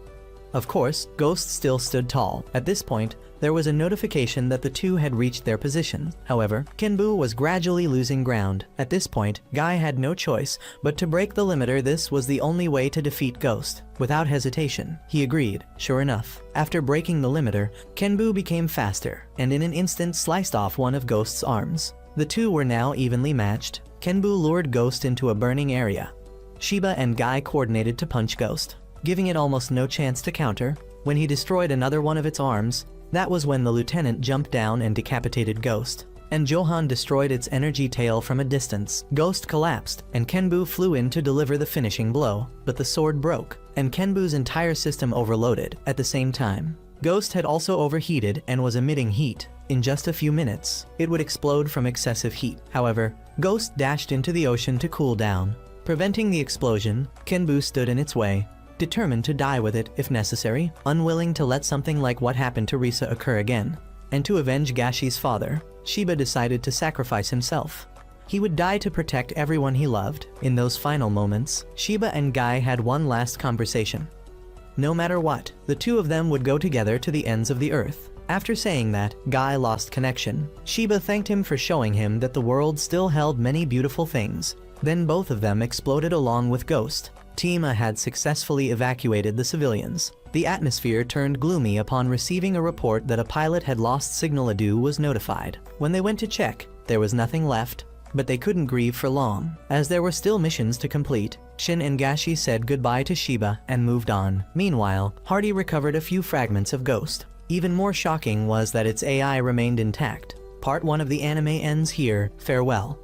Of course, Ghost still stood tall. At this point, there was a notification that the two had reached their position. However, Kenbu was gradually losing ground. At this point, Guy had no choice but to break the limiter. This was the only way to defeat Ghost. Without hesitation, he agreed. Sure enough, after breaking the limiter, Kenbu became faster, and in an instant sliced off one of Ghost's arms. The two were now evenly matched. Kenbu lured Ghost into a burning area. Shiba and Guy coordinated to punch Ghost, giving it almost no chance to counter. When he destroyed another one of its arms, that was when the lieutenant jumped down and decapitated Ghost, and Johan destroyed its energy tail from a distance. Ghost collapsed, and Kenbu flew in to deliver the finishing blow, but the sword broke, and Kenbu's entire system overloaded. At the same time, Ghost had also overheated and was emitting heat. In just a few minutes, it would explode from excessive heat. However, Ghost dashed into the ocean to cool down. Preventing the explosion, Kenbu stood in its way, determined to die with it if necessary, unwilling to let something like what happened to Risa occur again. And to avenge Gashi's father, Shiba decided to sacrifice himself. He would die to protect everyone he loved. In those final moments, Shiba and Guy had one last conversation. No matter what, the two of them would go together to the ends of the earth. After saying that, Guy lost connection. Shiba thanked him for showing him that the world still held many beautiful things. Then both of them exploded along with Ghost. Team A had successfully evacuated the civilians. The atmosphere turned gloomy upon receiving a report that a pilot had lost signal. Adu was notified. When they went to check, there was nothing left, but they couldn't grieve for long, as there were still missions to complete. Shin and Gashi said goodbye to Shiba and moved on. Meanwhile, Hardy recovered a few fragments of Ghost. Even more shocking was that its AI remained intact. Part 1 of the anime ends here. Farewell.